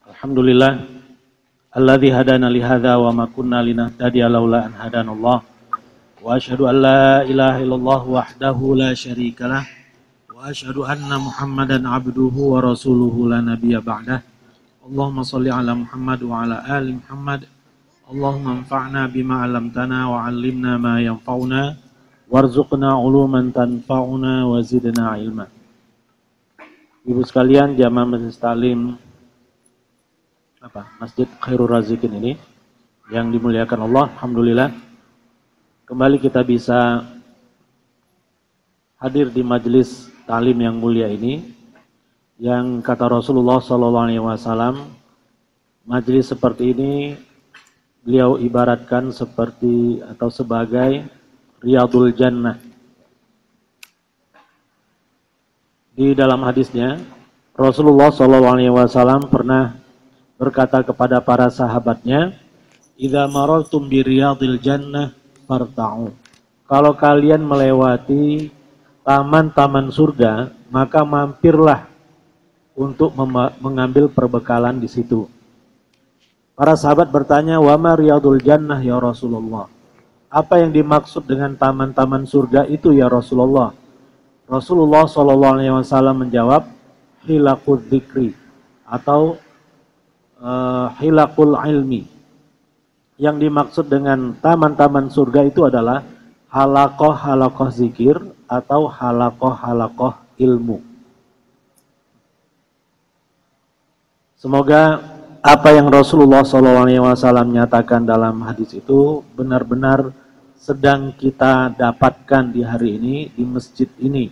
Alhamdulillah alladzi hadana li hadza wa ma kunna linahtadiya laula an hadanallah wa asyhadu an la ilaha illallah wahdahu la syarikalah wa asyhadu anna Muhammadan abduhu wa rasuluhu la nabiyya ba'dah. Allahumma shalli ala Muhammad wa ala ali Muhammad. Allahumma anfa'na bima 'allamtana wa 'allimna ma yanfa'una warzuqna 'uluman tanfa'una wa zidna ilma. Ibu sekalian, jamaah majelis taklim Masjid Khairul Razikin ini yang dimuliakan Allah, alhamdulillah kembali kita bisa hadir di majelis taklim yang mulia ini, yang kata Rasulullah SAW, majelis seperti ini beliau ibaratkan seperti atau sebagai Riyadul Jannah. Di dalam hadisnya Rasulullah SAW pernah berkata kepada para sahabatnya, "Idza marartum bi riyadil jannah farta'u." Kalau kalian melewati taman-taman surga, maka mampirlah untuk mengambil perbekalan di situ. Para sahabat bertanya, "Wa ma riyadul jannah ya Rasulullah?" Apa yang dimaksud dengan taman-taman surga itu ya Rasulullah? Rasulullah SAW menjawab, "Hilaqul dzikri" atau hilaqul ilmi. Yang dimaksud dengan taman-taman surga itu adalah halaqah-halaqah zikir atau halaqah-halaqah ilmu. Semoga apa yang Rasulullah SAW nyatakan dalam hadis itu benar-benar sedang kita dapatkan di hari ini di masjid ini.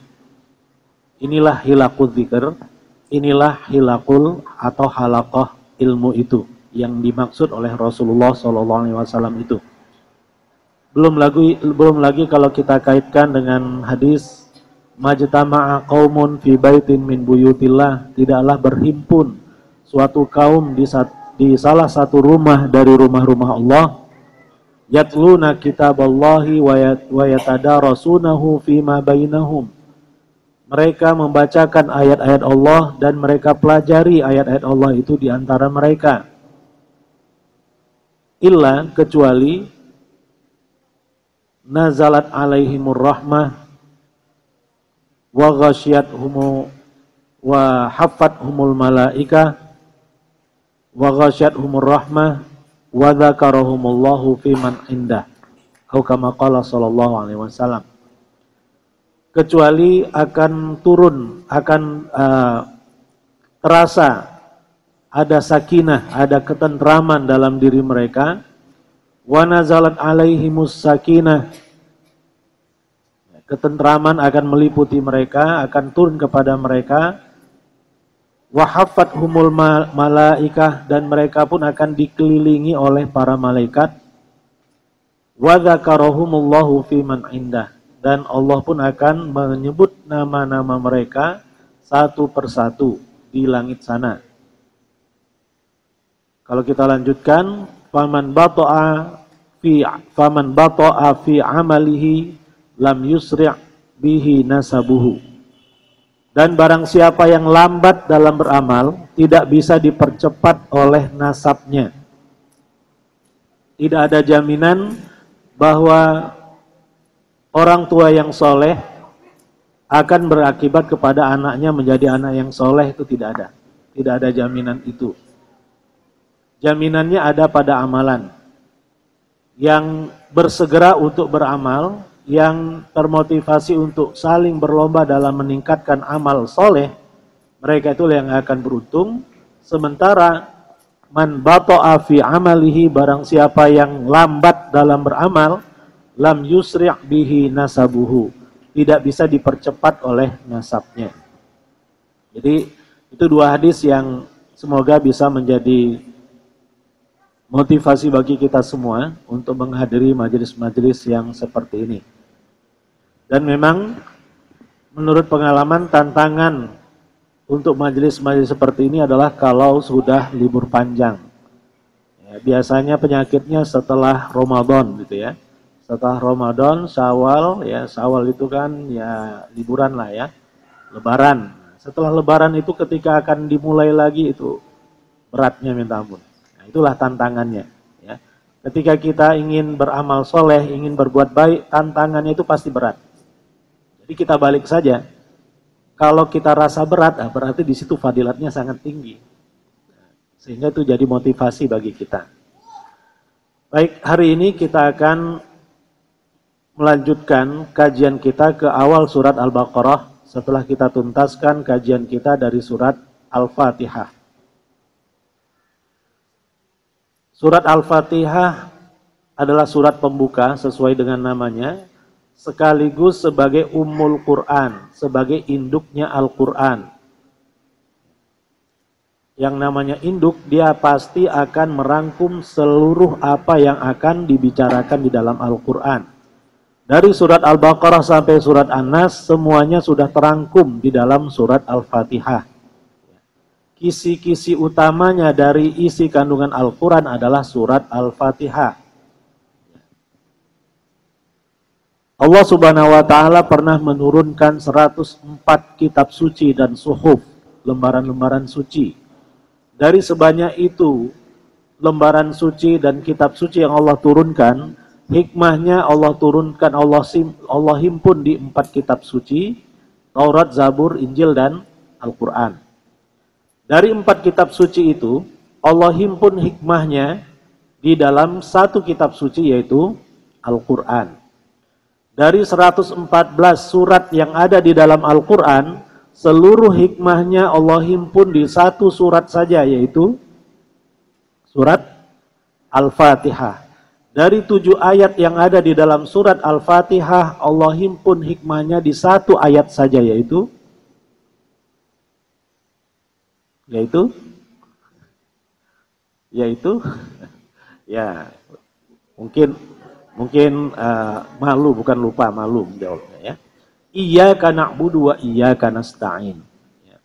Inilah hilaqul zikir, inilah hilaqul atau halaqah ilmu itu yang dimaksud oleh Rasulullah SAW itu. Belum lagi kalau kita kaitkan dengan hadis majtama'a qaumun fi baitin min buyutillah, tidaklah berhimpun suatu kaum di salah satu rumah dari rumah-rumah Allah, yatluna kitaballahi wa yatadarasunahu fima bainahum. Mereka membacakan ayat-ayat Allah dan mereka pelajari ayat-ayat Allah itu di antara mereka. Illa, kecuali nazalat alaihimur rahmah wa ghasyiyathumu wa haffathumul malaikah wa ghasyiyathumur rahmah wa dzakarahumullahu fiman indah. Atau kama qala sallallahu alaihi wasallam. Kecuali akan turun, akan terasa ada sakinah, ada ketentraman dalam diri mereka. Wa nazalat alaihimus sakinah, ketentraman akan meliputi mereka, akan turun kepada mereka. Wa haffathumul malaikah, dan mereka pun akan dikelilingi oleh para malaikat. Wa dzakarahumullahu fiman indah, dan Allah pun akan menyebut nama-nama mereka satu persatu di langit sana. Kalau kita lanjutkan, faman bata'a fi amalihi lam yusri' bihi nasabuhu. Dan barang siapa yang lambat dalam beramal, tidak bisa dipercepat oleh nasabnya. Tidak ada jaminan bahwa orang tua yang soleh akan berakibat kepada anaknya menjadi anak yang soleh, itu tidak ada. Tidak ada jaminan itu. Jaminannya ada pada amalan. Yang bersegera untuk beramal, yang termotivasi untuk saling berlomba dalam meningkatkan amal soleh, mereka itu yang akan beruntung. Sementara man bata'a fi amalihi, barang siapa yang lambat dalam beramal, lam yusri' bihi nasabuhu, tidak bisa dipercepat oleh nasabnya. Jadi itu dua hadis yang semoga bisa menjadi motivasi bagi kita semua untuk menghadiri majelis-majelis yang seperti ini. Dan memang menurut pengalaman, tantangan untuk majelis-majelis seperti ini adalah kalau sudah libur panjang. Ya, biasanya penyakitnya setelah Ramadan gitu ya. Setelah Ramadan, Syawal, ya Syawal itu kan ya liburan lah ya, Lebaran. Setelah Lebaran itu ketika akan dimulai lagi itu beratnya minta ampun. Nah, itulah tantangannya. Ya. Ketika kita ingin beramal soleh, ingin berbuat baik, tantangannya itu pasti berat. Jadi kita balik saja. Kalau kita rasa berat, berarti di situ fadilatnya sangat tinggi. Sehingga itu jadi motivasi bagi kita. Baik, hari ini kita akan melanjutkan kajian kita ke awal surat Al-Baqarah setelah kita tuntaskan kajian kita dari surat Al-Fatihah. Surat Al-Fatihah adalah surat pembuka sesuai dengan namanya, sekaligus sebagai Ummul Quran, sebagai induknya Al-Quran. Yang namanya induk, dia pasti akan merangkum seluruh apa yang akan dibicarakan di dalam Al-Quran. Dari surat Al-Baqarah sampai surat An-Nas, semuanya sudah terangkum di dalam surat Al-Fatihah. Kisi-kisi utamanya dari isi kandungan Al-Quran adalah surat Al-Fatihah. Allah Subhanahu wa Ta'ala pernah menurunkan 104 kitab suci dan suhuf, lembaran-lembaran suci. Dari sebanyak itu, lembaran suci dan kitab suci yang Allah turunkan, hikmahnya Allah turunkan, Allah himpun di 4 kitab suci, Taurat, Zabur, Injil, dan Al-Quran. Dari 4 kitab suci itu, Allah himpun hikmahnya di dalam 1 kitab suci, yaitu Al-Quran. Dari 114 surat yang ada di dalam Al-Quran, seluruh hikmahnya Allah himpun di 1 surat saja, yaitu surat Al-Fatihah. Dari 7 ayat yang ada di dalam surat Al-Fatihah, Allah himpun hikmahnya di 1 ayat saja, yaitu ya mungkin malu, bukan lupa, malu menjawabnya ya. Iyyaka na'budu wa iyyaka nasta'in. Ya.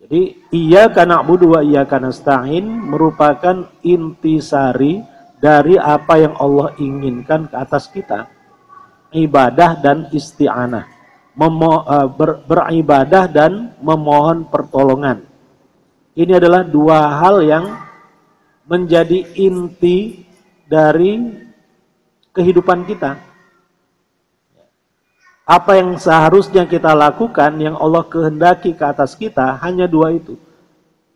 Jadi iyyaka na'budu wa iyyaka nasta'in merupakan intisari dari apa yang Allah inginkan ke atas kita. Ibadah dan isti'anah. Beribadah dan memohon pertolongan. Ini adalah 2 hal yang menjadi inti dari kehidupan kita. Apa yang seharusnya kita lakukan, yang Allah kehendaki ke atas kita, hanya 2 itu.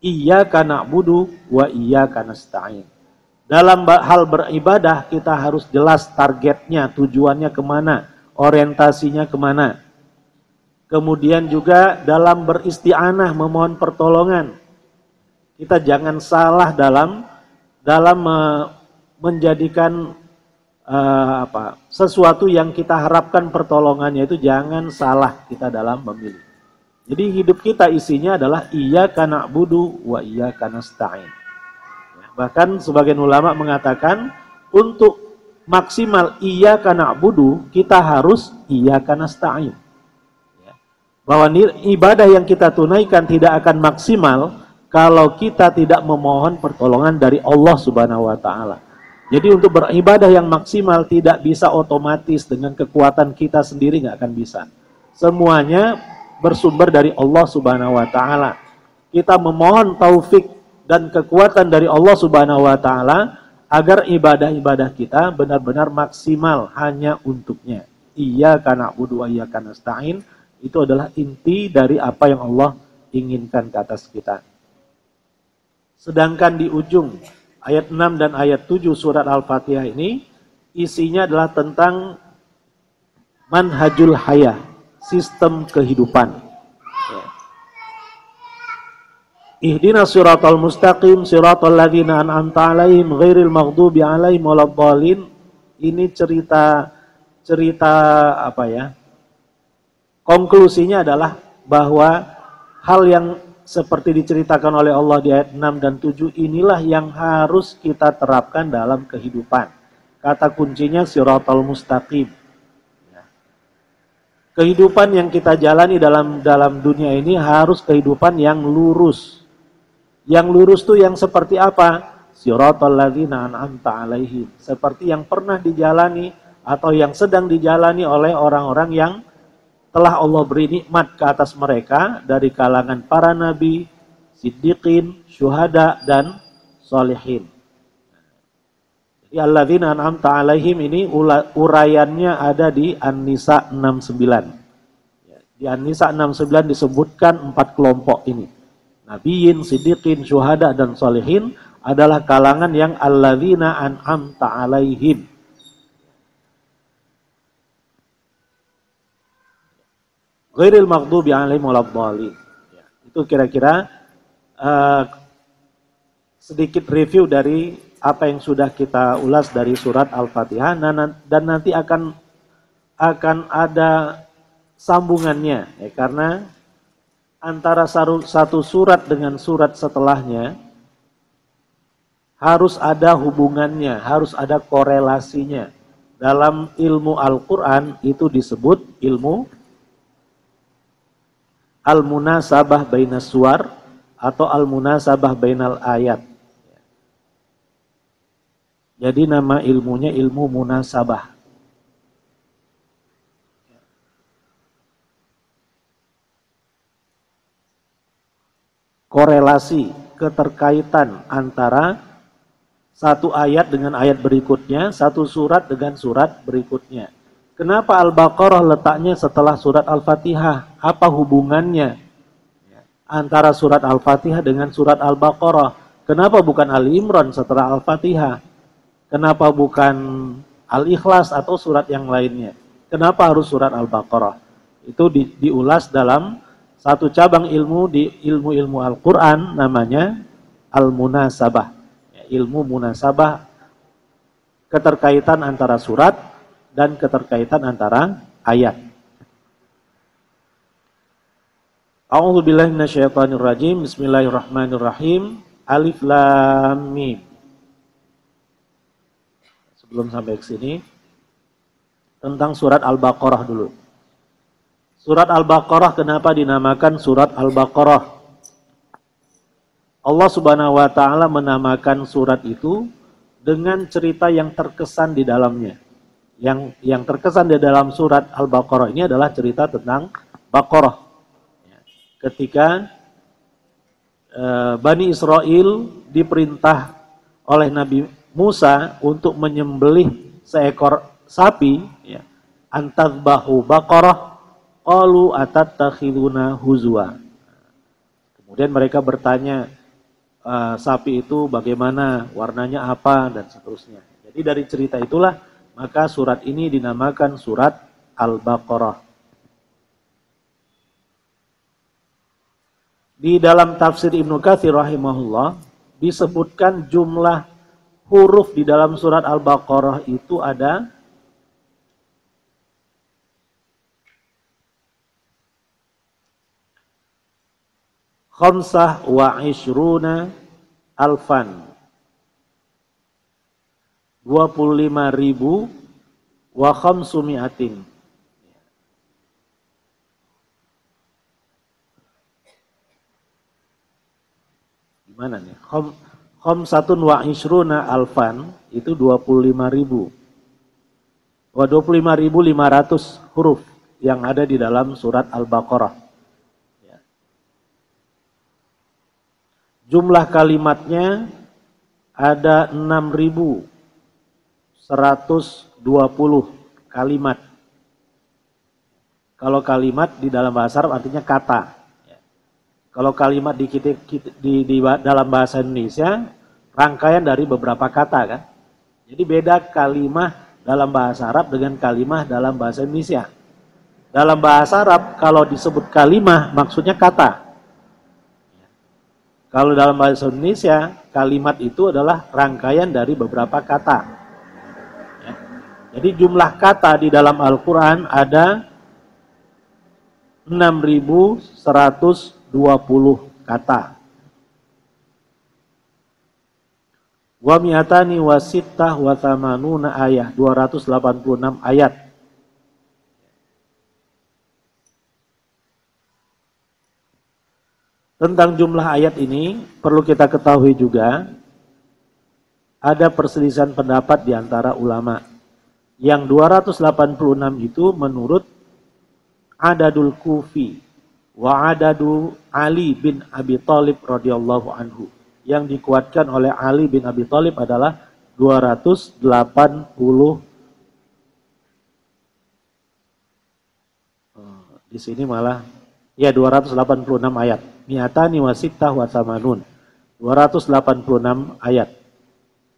Iyyaka na'budu wa iyyaka nasta'in. Dalam hal beribadah, kita harus jelas targetnya, tujuannya kemana, orientasinya kemana. Kemudian juga dalam beristi'anah, memohon pertolongan. Kita jangan salah dalam menjadikan sesuatu yang kita harapkan pertolongannya, itu jangan salah kita dalam memilih. Jadi hidup kita isinya adalah iyyaka na'budu wa iyyaka nasta'in. Ya, bahkan sebagian ulama mengatakan untuk maksimal iyyaka na'budu kita harus iyyaka nasta'in. Ya, bahwa ibadah yang kita tunaikan tidak akan maksimal kalau kita tidak memohon pertolongan dari Allah Subhanahu wa Ta'ala. Jadi untuk beribadah yang maksimal tidak bisa otomatis dengan kekuatan kita sendiri, nggak akan bisa. Semuanya bersumber dari Allah Subhanahu wa Ta'ala. Kita memohon taufik dan kekuatan dari Allah Subhanahu wa Ta'ala agar ibadah-ibadah kita benar-benar maksimal hanya untuknya. Iyyaka na'budu wa iyyaka nasta'in, itu adalah inti dari apa yang Allah inginkan ke atas kita. Sedangkan di ujung ayat 6 dan ayat 7 surat Al-Fatihah ini isinya adalah tentang manhajul hayah, sistem kehidupan. Ihdinas siratal mustaqim siratal ladzina an'amta 'alaihim ghairil maghdubi 'alaihim waladdallin. Ini cerita apa ya? Konklusinya adalah bahwa hal yang seperti diceritakan oleh Allah di ayat 6 dan 7 inilah yang harus kita terapkan dalam kehidupan. Kata kuncinya siratal mustaqim. Kehidupan yang kita jalani dalam dunia ini harus kehidupan yang lurus. Yang lurus itu yang seperti apa? Siratal ladzina an'amta 'alaihim. Seperti yang pernah dijalani atau yang sedang dijalani oleh orang-orang yang telah Allah beri nikmat ke atas mereka dari kalangan para nabi, siddiqin, syuhada, dan sholihin. Jadi alladzina an'amta alaihim ini uraiannya ada di An-Nisa 69. Di An-Nisa 69 disebutkan 4 kelompok ini. Nabiyin, siddiqin, syuhada, dan sholihin adalah kalangan yang alladzina an'amta alaihim. Ghairil maghdubi alaihim waladdallin. Itu kira-kira sedikit review dari apa yang sudah kita ulas dari surat Al-Fatihah, dan nanti akan ada sambungannya, ya, karena antara satu surat dengan surat setelahnya harus ada hubungannya, harus ada korelasinya. Dalam ilmu Al-Quran itu disebut ilmu al-munasabah bainas suwar atau al-munasabah bainal ayat. Jadi nama ilmunya ilmu munasabah. Korelasi, keterkaitan antara satu ayat dengan ayat berikutnya, satu surat dengan surat berikutnya. Kenapa Al-Baqarah letaknya setelah surat Al-Fatihah? Apa hubungannya antara surat Al-Fatihah dengan surat Al-Baqarah? Kenapa bukan Ali Imran setelah Al-Fatihah? Kenapa bukan Al-Ikhlas atau surat yang lainnya? Kenapa harus surat Al-Baqarah? Itu diulas dalam satu cabang ilmu di ilmu-ilmu Al-Quran, namanya Al-Munasabah. Ilmu munasabah, keterkaitan antara surat dan keterkaitan antara ayat. A'udzubillahi minasyaitonirrajim. Bismillahirrahmanirrahim. Alif Lam Mim. Sebelum sampai ke sini, tentang surat Al-Baqarah dulu. Surat Al-Baqarah kenapa dinamakan surat Al-Baqarah? Allah Subhanahu wa taala menamakan surat itu dengan cerita yang terkesan di dalamnya. Yang terkesan di dalam surat Al-Baqarah ini adalah cerita tentang Baqarah. Ketika Bani Israel diperintah oleh Nabi Musa untuk menyembelih seekor sapi, ya, antadbahu baqarah qalu atattakhiduna huzwa. Kemudian mereka bertanya, sapi itu bagaimana, warnanya apa, dan seterusnya. Jadi dari cerita itulah maka surat ini dinamakan surat Al-Baqarah. Di dalam tafsir Ibnu Katsir rahimahullah disebutkan jumlah huruf di dalam surat Al-Baqarah itu ada 25 alfan, 25.000 wa khamsumi'atin. Gimana nih? Khamsatun wa ishruna alfan itu 25.000. 25.500 huruf yang ada di dalam surat Al-Baqarah. Ya. Jumlah kalimatnya ada 6.120 kalimat. Kalau kalimat di dalam bahasa Arab artinya kata. Kalau kalimat di dalam bahasa Indonesia, rangkaian dari beberapa kata kan. Jadi beda kalimah dalam bahasa Arab dengan kalimah dalam bahasa Indonesia. Dalam bahasa Arab kalau disebut kalimah maksudnya kata. Kalau dalam bahasa Indonesia, kalimat itu adalah rangkaian dari beberapa kata. Jadi jumlah kata di dalam Al-Quran ada 6.120 kata. Wa mi'atani wa sittah wa thamanuna ayat, 286 ayat. Tentang jumlah ayat ini perlu kita ketahui juga ada perselisihan pendapat di antara ulama. Yang 286 itu menurut Adadul Kufi wa adadu Ali bin Abi Thalib radhiyallahu anhu. Yang dikuatkan oleh Ali bin Abi Thalib adalah 280. Di sini malah ya 286 ayat. Mi'atani wa sittah wa samanun. 286 ayat.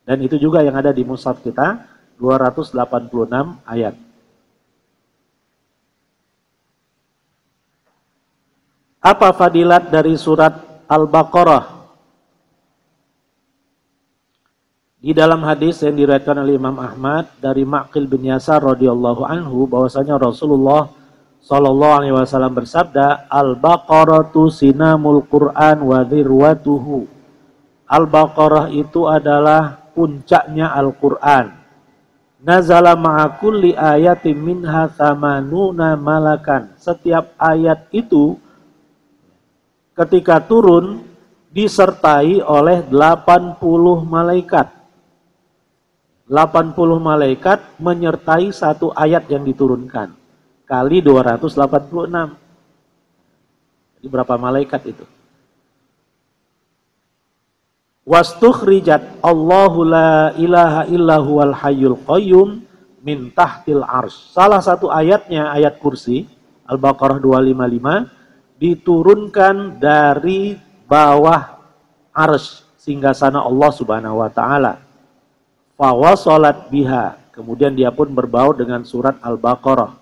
Dan itu juga yang ada di mushaf kita, 286 ayat. Apa fadilat dari surat Al-Baqarah? Di dalam hadis yang diriwayatkan oleh Imam Ahmad dari Ma'qil bin Yasar radhiyallahu anhu bahwasanya Rasulullah sallallahu alaihi wasallam bersabda, Al-Baqaratu sinamul Qur'an wa dhirwatuhu. Al-Baqarah itu adalah puncaknya Al-Qur'an. Nazala ma'a kulli ayatin minha thamanuna malakan. Setiap ayat itu ketika turun disertai oleh 80 malaikat. 80 malaikat menyertai satu ayat yang diturunkan. Kali 286. Jadi berapa malaikat itu? Wastukhrijat Allahu la ilaha illahu wal hayyul qayyum min tahtil arsy. Salah satu ayatnya, ayat kursi, Al-Baqarah 255, diturunkan dari bawah arsy, singgasana Allah subhanahu wa ta'ala. Fawasalat biha. Kemudian dia pun berbaur dengan surat Al-Baqarah.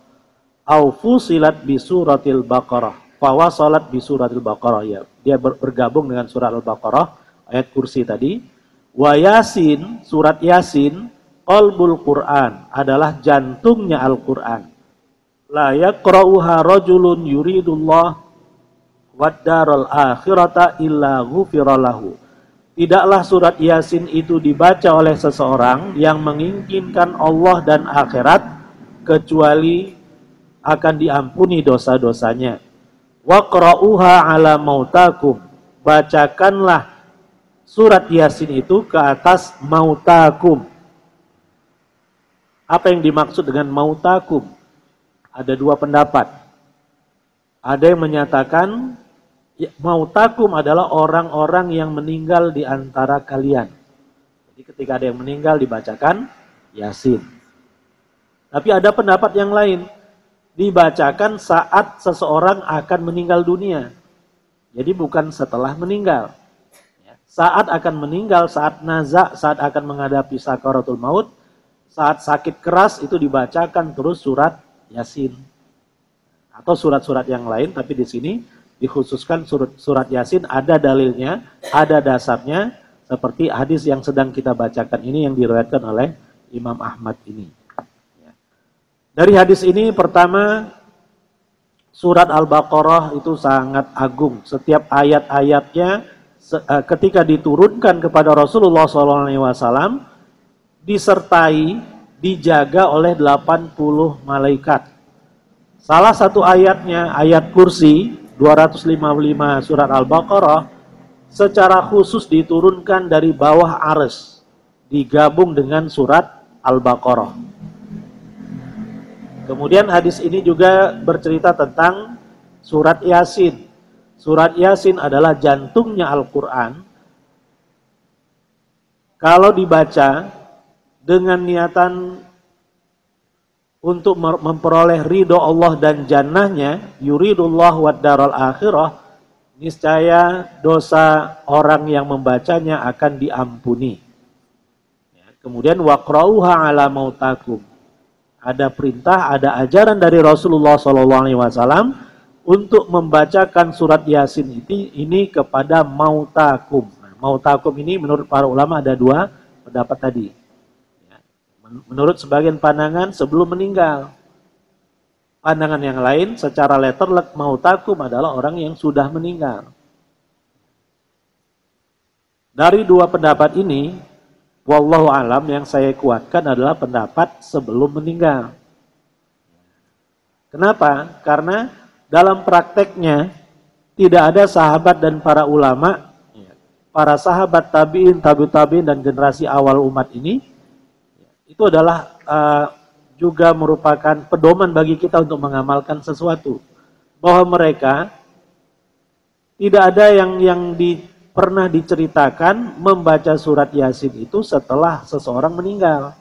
Au fusilat bi suratil Baqarah. Fawasalat bi suratil Baqarah, ya. Dia bergabung dengan surat Al-Baqarah, ayat kursi tadi. Wa Yasin, surat Yasin, qalbul Qur'an, adalah jantungnya Al-Qur'an. La yaqra'uha rajulun yuridullah wad daral akhirata illa ghufira lahu. Tidaklah surat Yasin itu dibaca oleh seseorang yang menginginkan Allah dan akhirat kecuali akan diampuni dosa-dosanya. Waqra'uha ala mautakum. Bacakanlah surat Yasin itu ke atas mautakum. Apa yang dimaksud dengan mautakum? Ada dua pendapat. Ada yang menyatakan mautakum adalah orang-orang yang meninggal di antara kalian. Jadi ketika ada yang meninggal dibacakan Yasin. Tapi ada pendapat yang lain. Dibacakan saat seseorang akan meninggal dunia. Jadi bukan setelah meninggal. Saat akan meninggal, saat nazak, saat akan menghadapi sakaratul maut, saat sakit keras itu dibacakan terus surat Yasin. Atau surat-surat yang lain, tapi di sini dikhususkan surat Yasin, ada dalilnya, ada dasarnya, seperti hadis yang sedang kita bacakan ini yang diriwayatkan oleh Imam Ahmad ini. Dari hadis ini pertama, surat Al-Baqarah itu sangat agung. Setiap ayat-ayatnya ketika diturunkan kepada Rasulullah SAW disertai, dijaga oleh 80 malaikat. Salah satu ayatnya, ayat kursi 255 surat Al-Baqarah, secara khusus diturunkan dari bawah arsy, digabung dengan surat Al-Baqarah. Kemudian hadis ini juga bercerita tentang surat Yasin. Surat Yasin adalah jantungnya Al-Quran. Kalau dibaca dengan niatan untuk memperoleh ridho Allah dan jannahnya, yuridullah wad daral akhirah, niscaya dosa orang yang membacanya akan diampuni. Kemudian waqra'uha ala mautakum. Ada perintah, ada ajaran dari Rasulullah SAW untuk membacakan surat Yasin ini kepada mautakum. Nah, mautakum ini menurut para ulama ada dua pendapat tadi. Menurut sebagian pandangan sebelum meninggal. Pandangan yang lain secara letterlek mautakum adalah orang yang sudah meninggal. Dari dua pendapat ini, wallahu alam, yang saya kuatkan adalah pendapat sebelum meninggal. Kenapa? Karena dalam prakteknya tidak ada sahabat dan para ulama, para sahabat tabi'in, tabi'ut tabi'in dan generasi awal umat ini, itu adalah juga merupakan pedoman bagi kita untuk mengamalkan sesuatu. Bahwa mereka Tidak ada pernah diceritakan membaca surat Yasin itu setelah seseorang meninggal.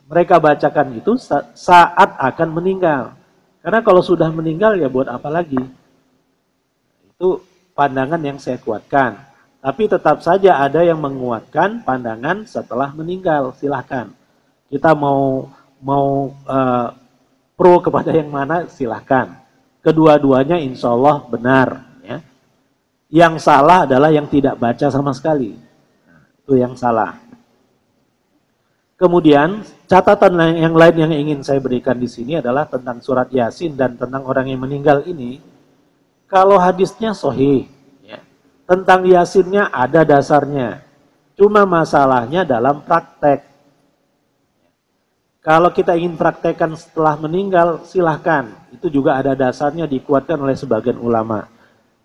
Mereka bacakan itu saat akan meninggal. Karena kalau sudah meninggal ya buat apa lagi? Itu pandangan yang saya kuatkan. Tapi tetap saja ada yang menguatkan pandangan setelah meninggal. Silahkan. Kita mau pro kepada yang mana silahkan. Kedua-duanya insya Allah benar. Ya. Yang salah adalah yang tidak baca sama sekali. Itu yang salah. Kemudian catatan yang lain yang ingin saya berikan di sini adalah tentang surat Yasin dan tentang orang yang meninggal ini. Kalau hadisnya sahih, ya, tentang Yasinnya ada dasarnya. Cuma masalahnya dalam praktek. Kalau kita ingin praktekkan setelah meninggal, silahkan. Itu juga ada dasarnya dikuatkan oleh sebagian ulama.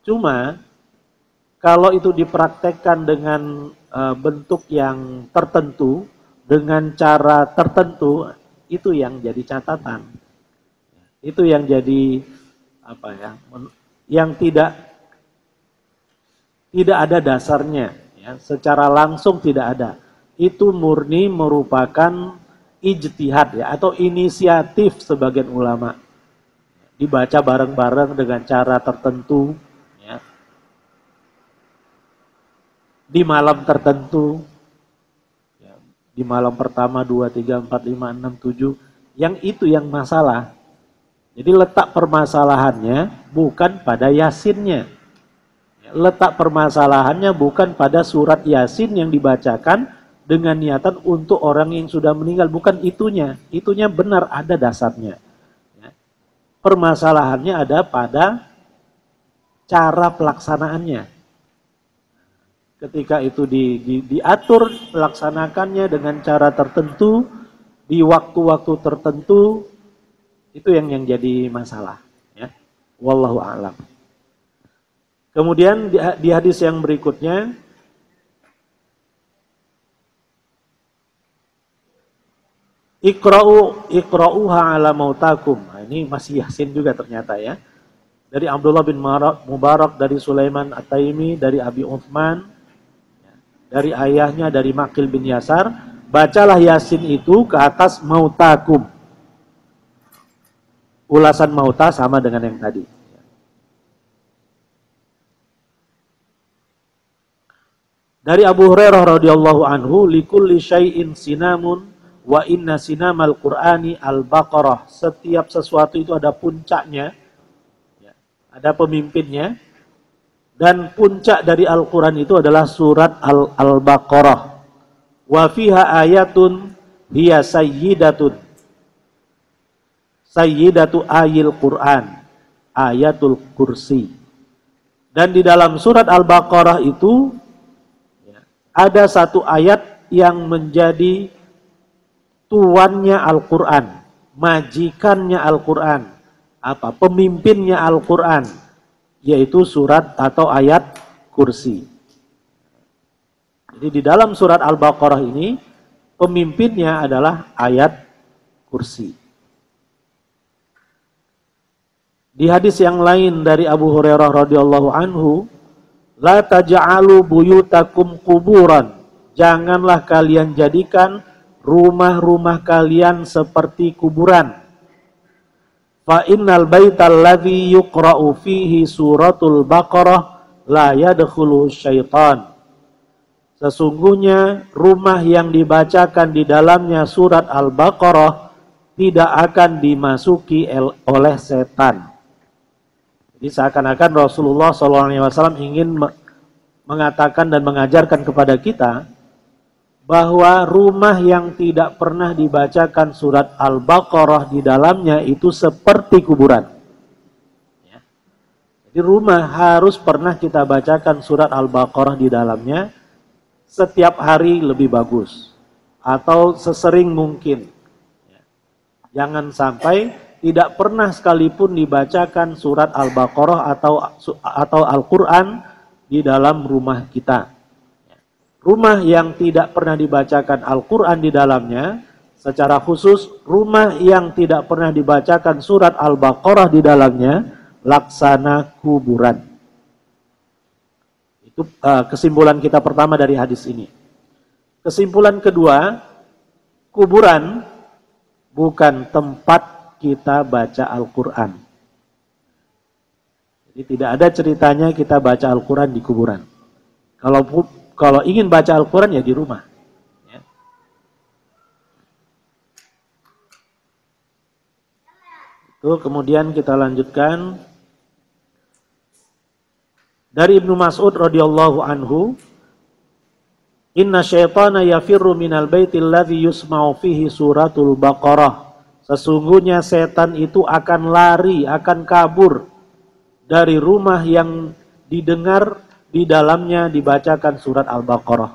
Cuma kalau itu dipraktekkan dengan bentuk yang tertentu, dengan cara tertentu, itu yang jadi catatan. Itu yang jadi yang tidak ada dasarnya, ya, secara langsung tidak ada. Itu murni merupakan ijtihad, ya, atau inisiatif sebagian ulama. Dibaca bareng-bareng dengan cara tertentu, ya, di malam tertentu. Di malam pertama, 2, 3, 4, 5, 6, 7. Yang itu yang masalah. Jadi letak permasalahannya bukan pada Yasinnya. Letak permasalahannya bukan pada surat Yasin yang dibacakan dengan niatan untuk orang yang sudah meninggal. Bukan itunya. Itunya benar ada dasarnya. Permasalahannya ada pada cara pelaksanaannya. Ketika itu diatur melaksanakannya dengan cara tertentu, di waktu-waktu tertentu, itu yang jadi masalah. Ya. Wallahu a'lam. Kemudian di hadis yang berikutnya, Iqra'uha ala mautakum. Nah, ini masih Yasin juga ternyata ya. Dari Abdullah bin Mubarak, dari Sulaiman At-Taimi, dari Abi Uthman, dari ayahnya, dari Maqil bin Yasar, bacalah Yasin itu ke atas mautakum. Ulasan mauta sama dengan yang tadi. Dari Abu Hurairah radhiyallahu anhu, likulli syai'in sinamun wa inna sinamal Qur'ani al-Baqarah. Setiap sesuatu itu ada puncaknya, ada pemimpinnya. Dan puncak dari Al-Quran itu adalah surat Al-Baqarah. Wa fiha ayatun hiya sayyidatun. Sayyidatu ayil Quran. Ayatul kursi. Dan di dalam surat Al-Baqarah itu ada satu ayat yang menjadi tuannya Al-Quran. Majikannya Al-Quran. Pemimpinnya Al-Quran. Yaitu surat atau ayat kursi. Jadi di dalam surat Al-Baqarah ini, pemimpinnya adalah ayat kursi. Di hadis yang lain dari Abu Hurairah radhiyallahu anhu, la taj'alu buyutakum quburan. Janganlah kalian jadikan rumah-rumah kalian seperti kuburan. Fa innal baital ladzi yuqra'u fihi suratul Baqarah la yadkhulu syaitan. Sesungguhnya rumah yang dibacakan di dalamnya surat Al-Baqarah tidak akan dimasuki oleh setan. Jadi seakan-akan Rasulullah SAW ingin mengatakan dan mengajarkan kepada kita bahwa rumah yang tidak pernah dibacakan surat Al-Baqarah di dalamnya itu seperti kuburan. Ya. Jadi rumah harus pernah kita bacakan surat Al-Baqarah di dalamnya setiap hari lebih bagus. Atau sesering mungkin. Ya. Jangan sampai tidak pernah sekalipun dibacakan surat Al-Baqarah atau Al-Quran di dalam rumah kita. Rumah yang tidak pernah dibacakan Al-Quran di dalamnya, secara khusus rumah yang tidak pernah dibacakan surat Al-Baqarah di dalamnya, laksana kuburan. Itu kesimpulan kita pertama dari hadis ini. Kesimpulan kedua, kuburan bukan tempat kita baca Al-Quran. Jadi tidak ada ceritanya kita baca Al-Quran di kuburan. Kalau ingin baca Al-Quran ya di rumah. Ya. Itu kemudian kita lanjutkan dari Ibnu Mas'ud radhiyallahu anhu, inna syaitana yafirru minal baitil ladzi yusma'u fihi suratul Baqarah. Sesungguhnya setan itu akan lari, akan kabur dari rumah yang didengar di dalamnya dibacakan surat Al-Baqarah.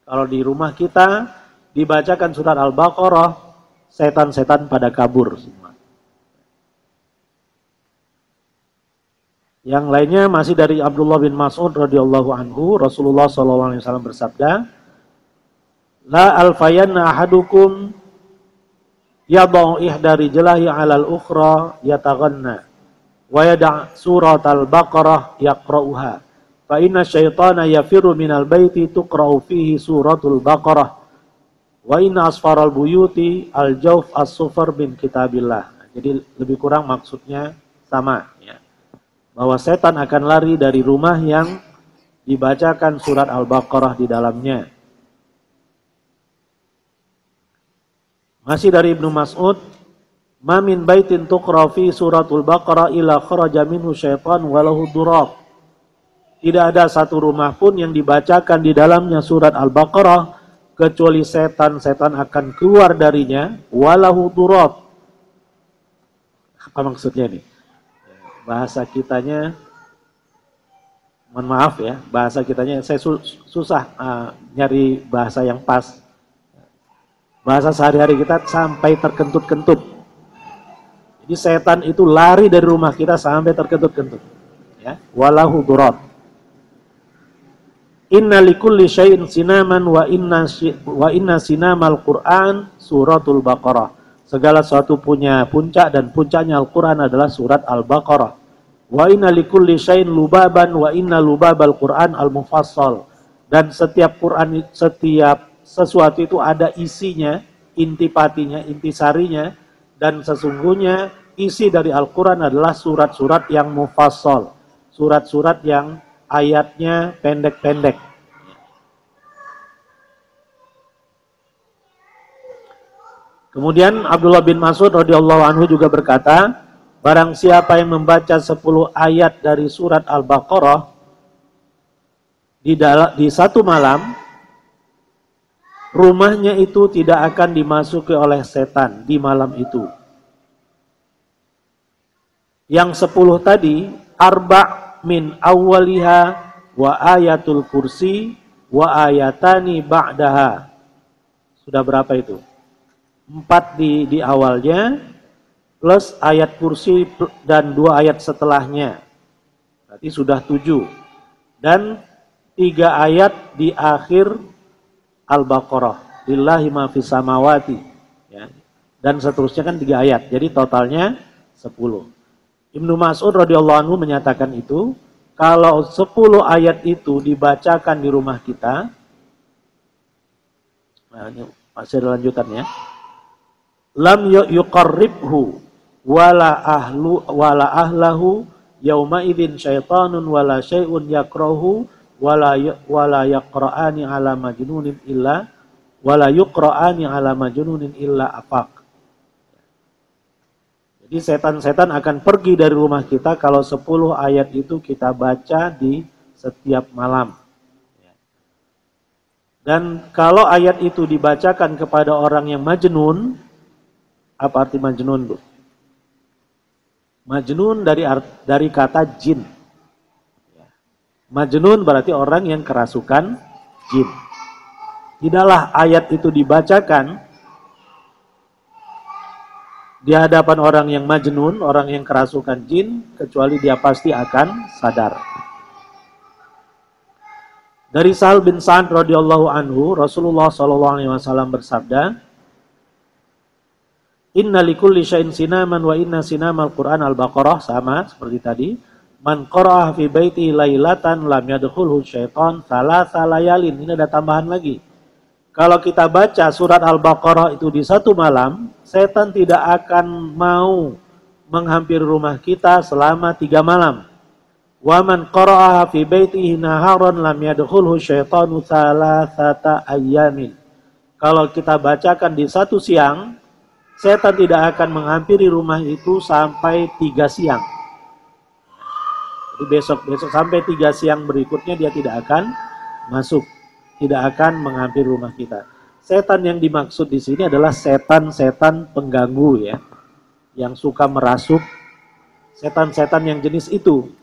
Kalau di rumah kita dibacakan surat Al-Baqarah, setan-setan pada kabur semua. Yang lainnya masih dari Abdullah bin Mas'ud radhiyallahu anhu, Rasulullah SAW bersabda, la alfayanna ahadukum yadau ihda rijlahi 'alal ukhra yataghanna wa yada' suratal Baqarah yaqra'uha fa inna syaitana yafirru minal baiti tuqra'u fihi suratul Baqarah wa inna asfaral buyuti al-jawf as-sufar bin kitabillah. Jadi lebih kurang maksudnya sama ya. Bahwa setan akan lari dari rumah yang dibacakan surat Al-Baqarah di dalamnya. Masih dari Ibnu Mas'ud, ma min baitin tuqra fi suratul Baqarah illa kharaja minhu syaitan walahu duraq. Tidak ada satu rumah pun yang dibacakan di dalamnya surat Al-Baqarah kecuali setan-setan akan keluar darinya walahu duraq. Apa maksudnya ini? Bahasa kitanya, mohon maaf ya, bahasa kitanya saya susah nyari bahasa yang pas. Bahasa sehari-hari kita sampai terkentut-kentut. Jadi setan itu lari dari rumah kita sampai terkentut-kentut. Ya, walahu durab. Inna likulli syai'in sinaman wa inna sinamal Qur'an suratul Baqarah. Segala sesuatu punya puncak dan puncaknya Al-Quran adalah surat Al-Baqarah. Wa inna likulli syai'in lubaban wa inna lubabal Quran al-mufassal. Dan setiap Quran, setiap sesuatu itu ada isinya, intipatinya, intisarinya. Dan sesungguhnya isi dari Al-Quran adalah surat-surat yang mufassal. Surat-surat yang ayatnya pendek-pendek. Kemudian Abdullah bin Mas'ud radhiyallahu anhu juga berkata, barang siapa yang membaca 10 ayat dari surat Al-Baqarah di satu malam, rumahnya itu tidak akan dimasuki oleh setan di malam itu. Yang 10 tadi, arba' min awwaliha wa ayatul kursi wa ayatani ba'daha. Sudah berapa itu? 4 di awalnya, plus ayat kursi dan 2 ayat setelahnya. Berarti sudah 7. Dan 3 ayat di akhir Al-Baqarah. Lillahi ma fis samawati. Ya. Dan seterusnya kan 3 ayat. Jadi totalnya 10. Ibnu Mas'ud radhiyallahu anhu menyatakan itu, kalau 10 ayat itu dibacakan di rumah kita, nah ini masih ada lanjutannya, lam yuqarribhu wala ahlahu yauma idzin syaitanun wala syai'un yakrahu wala yaqra'ani ala majnunin illa wala yuqra'ani ala majnunin illa afaq. Jadi setan-setan akan pergi dari rumah kita kalau 10 ayat itu kita baca di setiap malam. Dan kalau ayat itu dibacakan kepada orang yang majnun, apa arti majnun, Bu? Majnun dari kata jin. Majnun berarti orang yang kerasukan jin. Tidaklah ayat itu dibacakan di hadapan orang yang majnun, orang yang kerasukan jin, kecuali dia pasti akan sadar. Dari Sahal bin Sa'ad radhiyallahu anhu, Rasulullah SAW bersabda, inna likulli syai'in sinaman wa inna sinamal Qur'an Al-Baqarah, sama seperti tadi. Man qara'ah fi baiti lailatan lam yadkhulhu syaitan salasa layalin. Ini ada tambahan lagi. Kalau kita baca surat Al-Baqarah itu di satu malam, setan tidak akan mau menghampiri rumah kita selama 3 malam. Wa man qara'aha fi baitihi naharan lam yadkhulhu syaitanu salasata ayyamin. Kalau kita bacakan di satu siang, setan tidak akan menghampiri rumah itu sampai 3 siang. Jadi besok sampai 3 siang berikutnya dia tidak akan masuk, tidak akan menghampiri rumah kita. Setan yang dimaksud di sini adalah setan-setan pengganggu ya, yang suka merasuk, setan-setan yang jenis itu.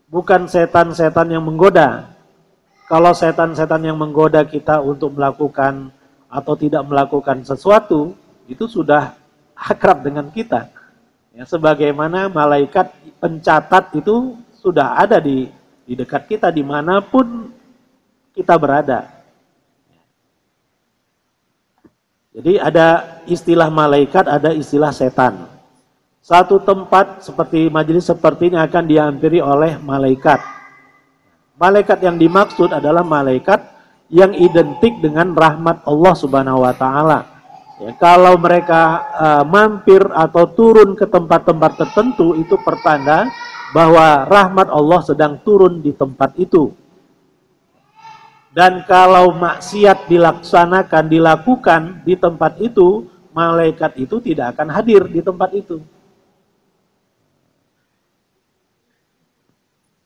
Bukan setan-setan yang menggoda. Kalau setan-setan yang menggoda kita untuk melakukan atau tidak melakukan sesuatu, itu sudah akrab dengan kita. Ya, sebagaimana malaikat pencatat itu sudah ada di dekat kita dimanapun kita berada. Jadi ada istilah malaikat, ada istilah setan. Satu tempat seperti majelis seperti ini akan dihampiri oleh malaikat. Malaikat yang dimaksud adalah malaikat yang identik dengan rahmat Allah Subhanahu wa taala. Ya, kalau mereka mampir atau turun ke tempat-tempat tertentu, itu pertanda bahwa rahmat Allah sedang turun di tempat itu. Dan kalau maksiat dilakukan di tempat itu, malaikat itu tidak akan hadir di tempat itu.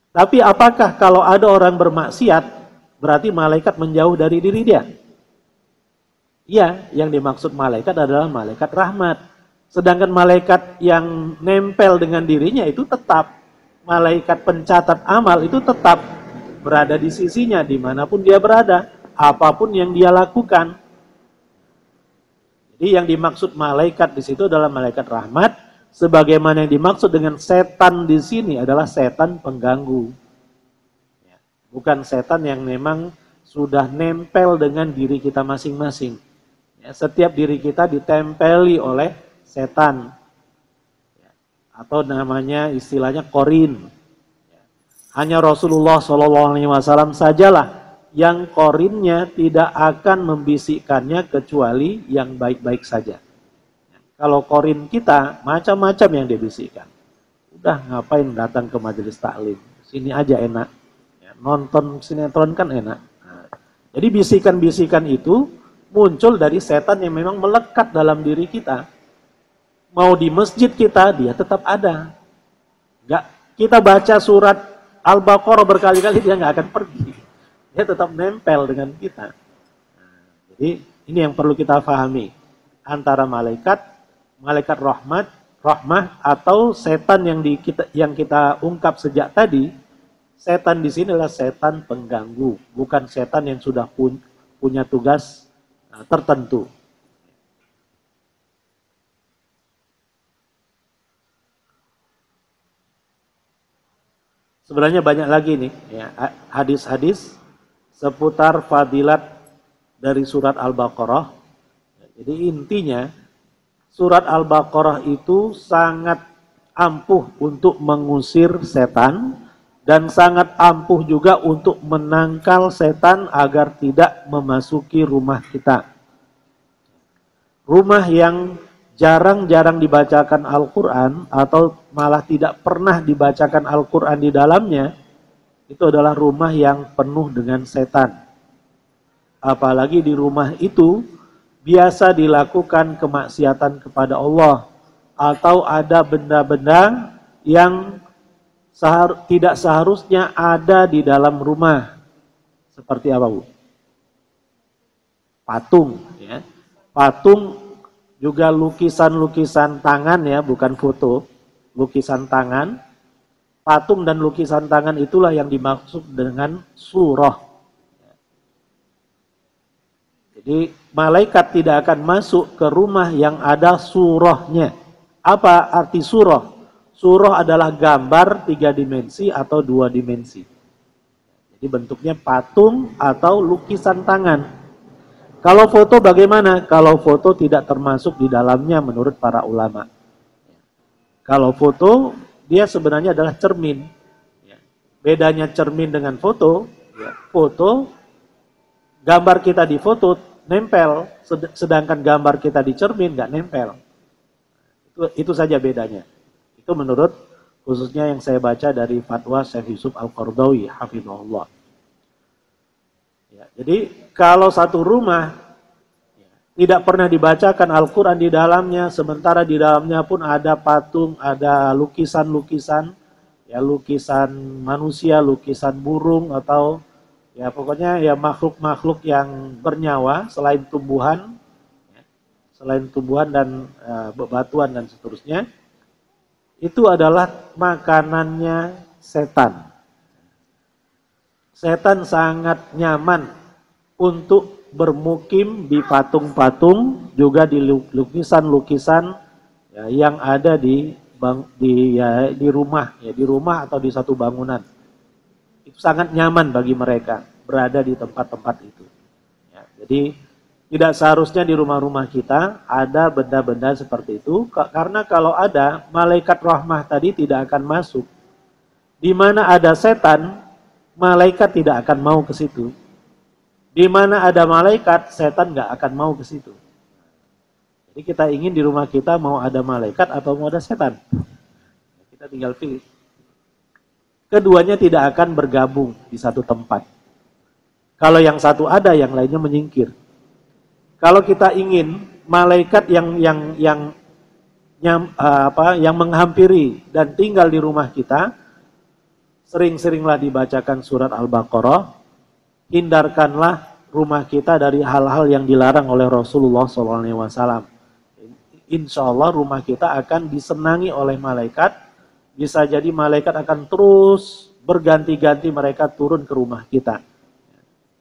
Tapi apakah kalau ada orang bermaksiat, berarti malaikat menjauh dari diri dia? Iya, yang dimaksud malaikat adalah malaikat rahmat. Sedangkan malaikat yang nempel dengan dirinya itu tetap, malaikat pencatat amal itu tetap berada di sisinya, dimanapun dia berada, apapun yang dia lakukan. Jadi yang dimaksud malaikat di situ adalah malaikat rahmat, sebagaimana yang dimaksud dengan setan di sini adalah setan pengganggu. Bukan setan yang memang sudah nempel dengan diri kita masing-masing. Ya, setiap diri kita ditempeli oleh setan. Ya, atau namanya istilahnya korin. Ya, hanya Rasulullah SAW sajalah yang korinnya tidak akan membisikkannya kecuali yang baik-baik saja. Ya, kalau korin kita macam-macam yang dibisikkan. Udah ngapain datang ke majelis taklim? Sini aja enak. Ya, nonton sinetron kan enak. Nah, jadi bisikan-bisikan itu muncul dari setan yang memang melekat dalam diri kita. Mau di masjid kita, dia tetap ada. Nggak, kita baca surat Al-Baqarah berkali-kali, dia nggak akan pergi. Dia tetap nempel dengan kita. Nah, jadi ini yang perlu kita pahami. Antara malaikat rahmah atau setan yang kita ungkap sejak tadi, setan di sini adalah setan pengganggu, bukan setan yang sudah punya tugas tertentu. Sebenarnya banyak lagi nih ya, hadis-hadis seputar fadilat dari surat Al-Baqarah. Jadi intinya surat Al-Baqarah itu sangat ampuh untuk mengusir setan dan sangat ampuh juga untuk menangkal setan agar tidak memasuki rumah kita. Rumah yang jarang-jarang dibacakan Al-Quran atau malah tidak pernah dibacakan Al-Quran di dalamnya, itu adalah rumah yang penuh dengan setan. Apalagi di rumah itu biasa dilakukan kemaksiatan kepada Allah atau ada benda-benda yang tidak seharusnya ada di dalam rumah. Seperti apa, Bu? Patung, ya. Patung juga lukisan-lukisan tangan ya, bukan foto. Lukisan tangan. Patung dan lukisan tangan itulah yang dimaksud dengan surah. Jadi malaikat tidak akan masuk ke rumah yang ada surahnya. Apa arti surah? Surah adalah gambar 3 dimensi atau 2 dimensi. Jadi bentuknya patung atau lukisan tangan. Kalau foto bagaimana? Kalau foto tidak termasuk di dalamnya menurut para ulama. Kalau foto dia sebenarnya adalah cermin. Bedanya cermin dengan foto, ya, foto, gambar kita di foto nempel, sedangkan gambar kita di cermin nggak nempel. Itu saja bedanya. Itu menurut khususnya yang saya baca dari fatwa Syekh Yusuf Al-Qaradawi, hafizahullah. Ya, jadi kalau satu rumah tidak pernah dibacakan Al-Quran di dalamnya, sementara di dalamnya pun ada patung, ada lukisan-lukisan, ya lukisan manusia, lukisan burung, atau ya pokoknya ya makhluk-makhluk yang bernyawa selain tumbuhan, dan bebatuan dan seterusnya, itu adalah makanannya setan. Setan sangat nyaman untuk bermukim di patung-patung, juga di lukisan-lukisan ya, yang ada di rumah, ya di rumah atau di satu bangunan. Itu sangat nyaman bagi mereka berada di tempat-tempat itu. Ya, jadi tidak seharusnya di rumah-rumah kita ada benda-benda seperti itu, karena kalau ada, malaikat rahmah tadi tidak akan masuk. Di mana ada setan, malaikat tidak akan mau ke situ. Di mana ada malaikat, setan nggak akan mau ke situ. Jadi kita ingin di rumah kita mau ada malaikat atau mau ada setan. Kita tinggal pilih. Keduanya tidak akan bergabung di satu tempat. Kalau yang satu ada, yang lainnya menyingkir. Kalau kita ingin malaikat yang menghampiri dan tinggal di rumah kita, sering-seringlah dibacakan surat Al-Baqarah. Hindarkanlah rumah kita dari hal-hal yang dilarang oleh Rasulullah SAW. Insya Allah rumah kita akan disenangi oleh malaikat. Bisa jadi malaikat akan terus berganti-ganti mereka turun ke rumah kita.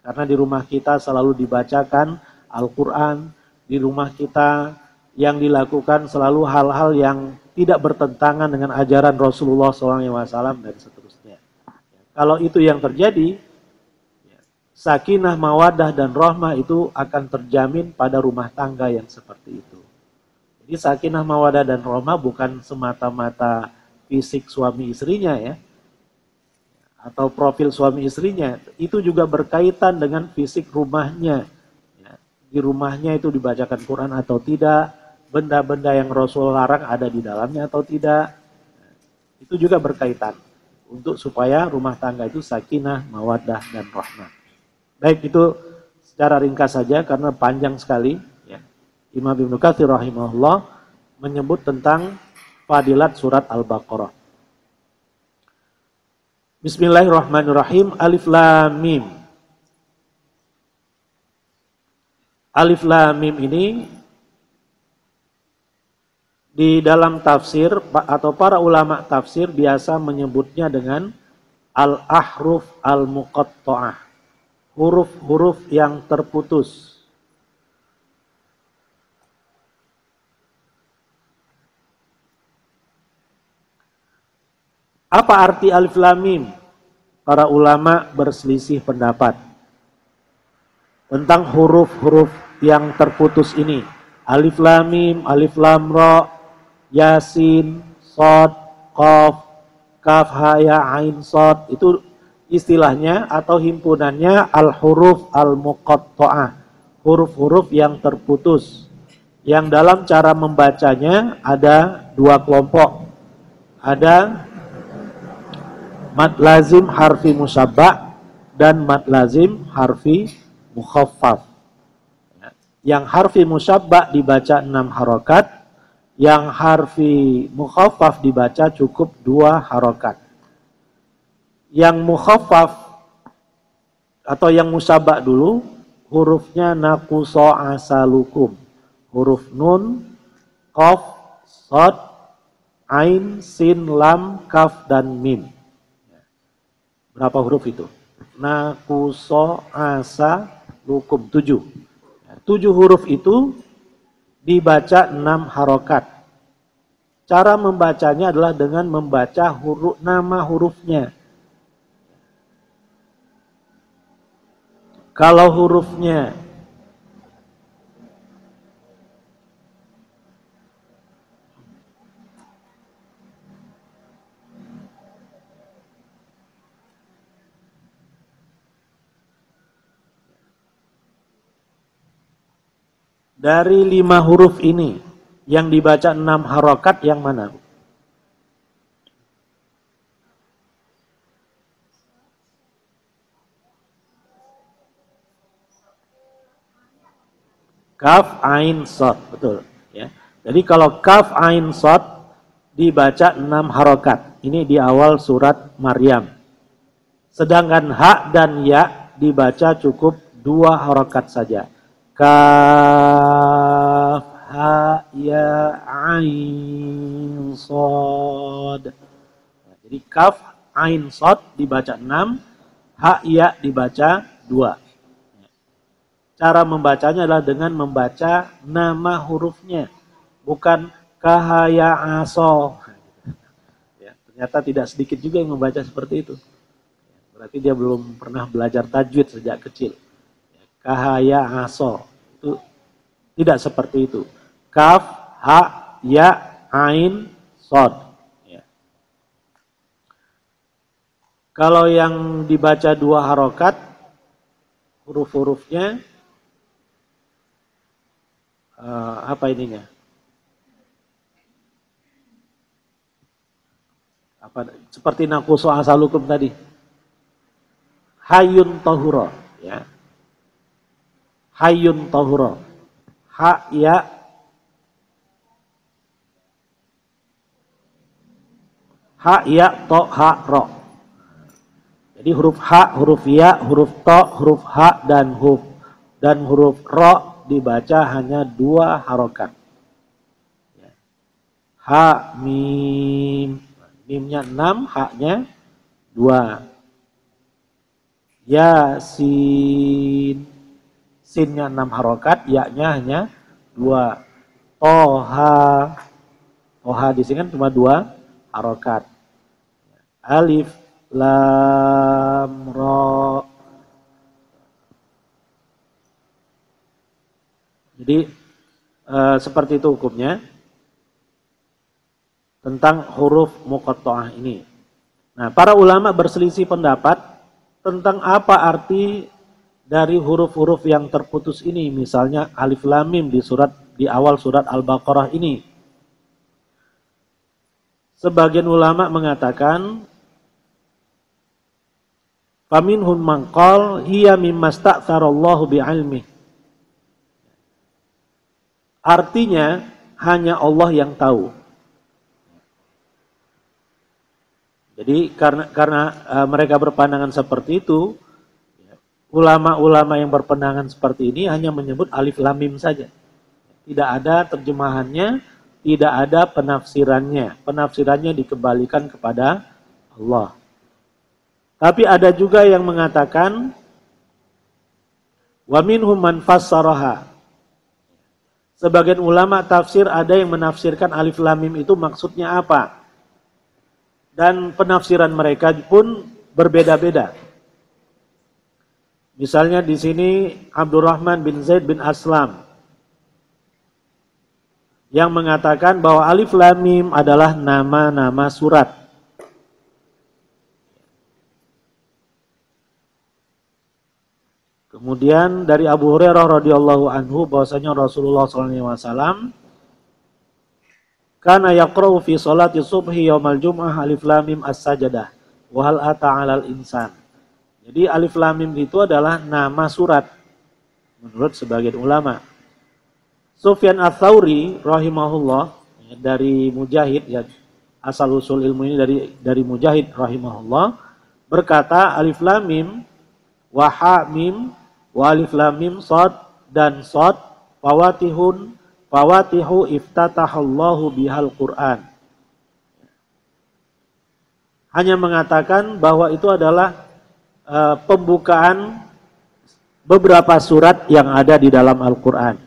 Karena di rumah kita selalu dibacakan Al-Quran. Di rumah kita yang dilakukan selalu hal-hal yang tidak bertentangan dengan ajaran Rasulullah SAW dan seterusnya. Kalau itu yang terjadi, sakinah, mawadah, dan rahmah itu akan terjamin pada rumah tangga yang seperti itu. Jadi sakinah, mawadah, dan rahmah bukan semata-mata fisik suami istrinya ya, atau profil suami istrinya. Itu juga berkaitan dengan fisik rumahnya. Ya, di rumahnya itu dibacakan Quran atau tidak, benda-benda yang Rasul larang ada di dalamnya atau tidak. Itu juga berkaitan untuk supaya rumah tangga itu sakinah, mawadah, dan rahmah. Baik, itu secara ringkas saja karena panjang sekali. Ya. Imam Ibnu Katsir rahimahullah menyebut tentang fadilat surat Al-Baqarah. Bismillahirrahmanirrahim. Alif Lam Mim. Alif Lam Mim ini di dalam tafsir atau para ulama tafsir biasa menyebutnya dengan al-ahruf al-muqatta'ah. Huruf-huruf yang terputus. Apa arti alif lam mim? Para ulama berselisih pendapat tentang huruf-huruf yang terputus ini. Alif lam mim, alif lam ra, yasin, shad, qaf, kaf, ha, ya, ain, shad. Itu istilahnya atau himpunannya al-huruf al-muqatta'ah, huruf-huruf yang terputus, yang dalam cara membacanya ada dua kelompok. Ada mad lazim harfi musyabba dan mad lazim harfi mukhaffaf. Yang harfi musyabba dibaca 6 harokat, yang harfi mukhaffaf dibaca cukup 2 harokat. Yang mukhaffaf atau yang musyabba dulu, hurufnya naquso asalukum. Huruf nun, qaf, shad, ain, sin, lam, kaf, dan mim. Berapa huruf itu? Naquso asalukum, 7. 7 huruf itu dibaca 6 harokat. Cara membacanya adalah dengan membaca nama hurufnya. Kalau hurufnya Dari 5 huruf ini yang dibaca 6 harokat yang mana? Kaf, ain, shad, betul. Ya. Jadi kalau kaf, ain, shad dibaca 6 harokat. Ini di awal surat Maryam. Sedangkan ha dan ya dibaca cukup 2 harokat saja. Kaf, ha, ya, ain, shad. Nah, jadi kaf, ain, shad dibaca 6, ha, ya dibaca 2. Cara membacanya adalah dengan membaca nama hurufnya, bukan kahaya aso. Ya, ternyata tidak sedikit juga yang membaca seperti itu. Berarti dia belum pernah belajar tajwid sejak kecil. Kahaya aso itu tidak seperti itu. Kaf, ha, ya, ain, shad. Ya. Kalau yang dibaca 2 harokat, huruf-hurufnya apa ininya? Apa seperti nakusu asalukum tadi. Hayun tahura, ya. Hayun tahura. Ha, ya, ha, ya, to, ha, ro. Jadi huruf ha, huruf ya, huruf to, huruf ha dan huruf ro dibaca hanya 2 harokat. Ha, mim. Mimnya 6, haknya 2. Ya, sin. Sinnya 6 harokat, ya-nya hanya 2. Toha. Toha di sini kan cuma 2 harokat. Alif, lam, ro. Jadi seperti itu hukumnya tentang huruf muqatta'ah ini. Nah, para ulama berselisih pendapat tentang apa arti dari huruf-huruf yang terputus ini, misalnya alif lam mim di awal surat Al-Baqarah ini. Sebagian ulama mengatakan faminhum man qala hiya mimma sta'tharallahu bi'ilmihi. Artinya hanya Allah yang tahu. Jadi karena mereka berpandangan seperti itu, ulama-ulama yang berpandangan seperti ini hanya menyebut alif lam mim saja. Tidak ada terjemahannya, tidak ada penafsirannya. Penafsirannya dikembalikan kepada Allah. Tapi ada juga yang mengatakan wa minhum man fassaraha. Sebagian ulama tafsir ada yang menafsirkan alif lam mim itu maksudnya apa. Dan penafsiran mereka pun berbeda-beda. Misalnya di sini Abdurrahman bin Zaid bin Aslam yang mengatakan bahwa alif lam mim adalah nama-nama surat. Kemudian dari Abu Hurairah radhiyallahu anhu bahwasanya Rasulullah SAW kana yaqra'u fi sholati subhi yaumal jum'ah alif lam mim as-sajdah wa hal ata 'alal insan. Jadi alif lam mim itu adalah nama surat menurut sebagian ulama. Sufyan Ats-Tsauri rahimahullah dari Mujahid, ya, asal usul ilmu ini dari Mujahid rahimahullah berkata alif lam mim wa ha mim wa alif lam mim shad dan shad fawatihu iftatahallahu bihal Qur'an. Hanya mengatakan bahwa itu adalah pembukaan beberapa surat yang ada di dalam Al-Qur'an.